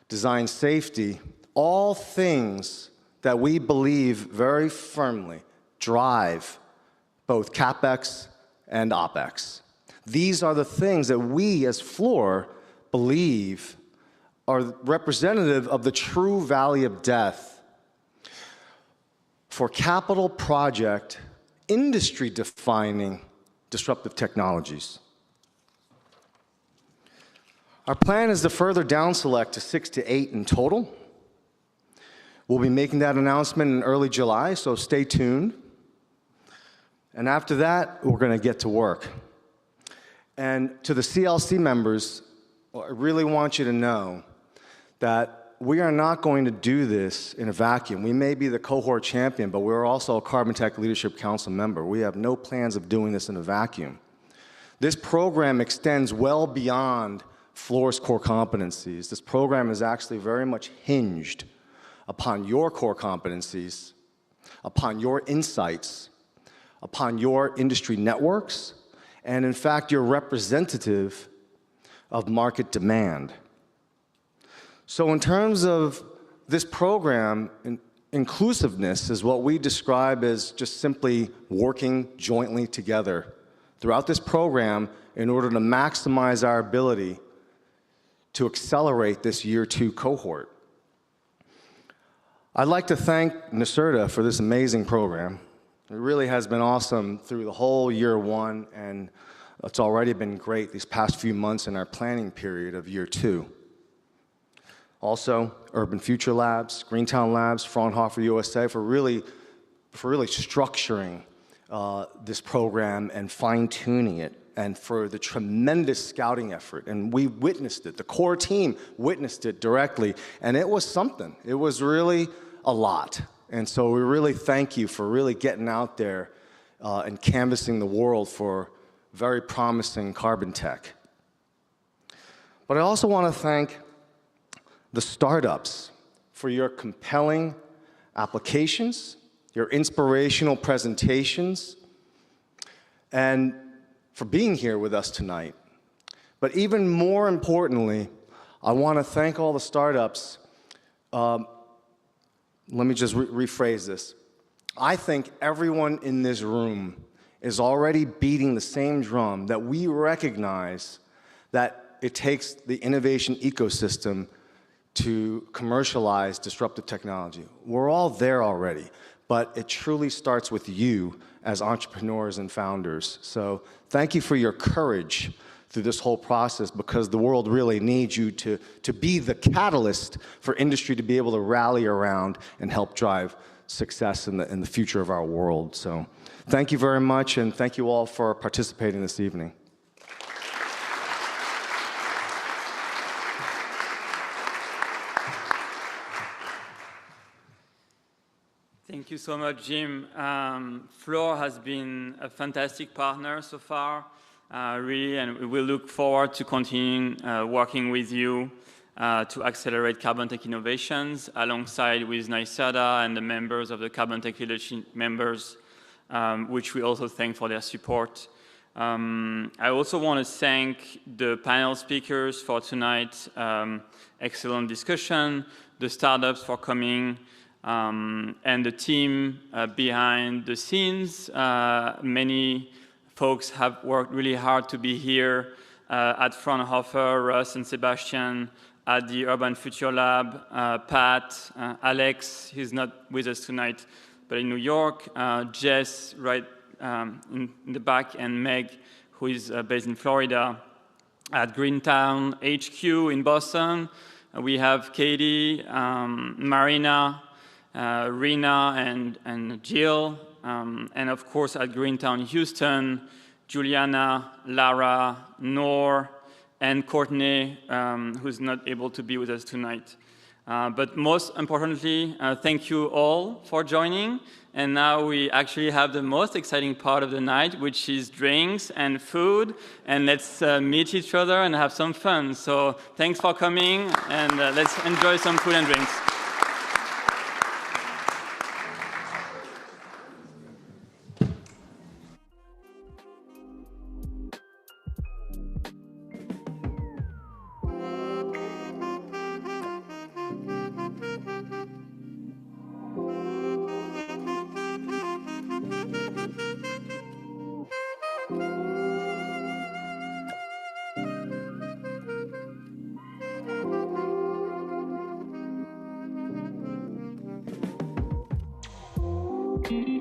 design safety, all things that we believe very firmly drive both CapEx and OpEx. These are the things that we as Fluor believe are representative of the true valley of death for capital project, industry-defining disruptive technologies. Our plan is to further down select to 6 to 8 in total. We'll be making that announcement in early July, so stay tuned. And after that, we're going to get to work. And to the CLC members, I really want you to know that we are not going to do this in a vacuum. We may be the cohort champion, but we're also a Carbontech Leadership Council member. We have no plans of doing this in a vacuum. This program extends well beyond Fluor's core competencies. This program is actually very much hinged upon your core competencies, upon your insights, upon your industry networks, and in fact, you're representative of market demand. So in terms of this program, inclusiveness is what we describe as just simply working jointly together throughout this program in order to maximize our ability to accelerate this year 2 cohort. I'd like to thank NYSERDA for this amazing program. It really has been awesome through the whole year 1, and it's already been great these past few months in our planning period of year 2. Also, Urban Future Labs, Greentown Labs, Fraunhofer USA for really structuring this program and fine-tuning it, and for the tremendous scouting effort. And we witnessed it. The core team witnessed it directly, and it was something. It was really a lot. And so we really thank you for really getting out there and canvassing the world for very promising Carbontech. But I also want to thank the startups for your compelling applications, your inspirational presentations, and for being here with us tonight. But even more importantly, I want to thank all the startups. Let me just rephrase this. I think everyone in this room is already beating the same drum that we recognize that it takes the innovation ecosystem to commercialize disruptive technology. We're all there already, but it truly starts with you as entrepreneurs and founders. So thank you for your courage through this whole process, because the world really needs you to be the catalyst for industry to be able to rally around and help drive success in the future of our world. So thank you very much, and thank you all for participating this evening. Thank you so much, Jim. Fluor has been a fantastic partner so far, really, and we look forward to continuing working with you to accelerate Carbontech innovations alongside with NYSERDA and the members of the Carbontech Leadership members, which we also thank for their support. I also want to thank the panel speakers for tonight's excellent discussion, the startups for coming, and the team behind the scenes. Many folks have worked really hard to be here at Fraunhofer, Russ and Sebastian, at the Urban Future Lab, Pat, Alex, he's not with us tonight, but in New York, Jess right in the back, and Meg, who is based in Florida, at Greentown HQ in Boston. We have Katie, Marina, Rena, and Jill, and of course at Greentown Houston, Juliana, Lara, Noor, and Courtney, who's not able to be with us tonight. But most importantly, thank you all for joining. And now we actually have the most exciting part of the night, which is drinks and food. And let's meet each other and have some fun. So thanks for coming, and let's enjoy some food and drinks. Thank you.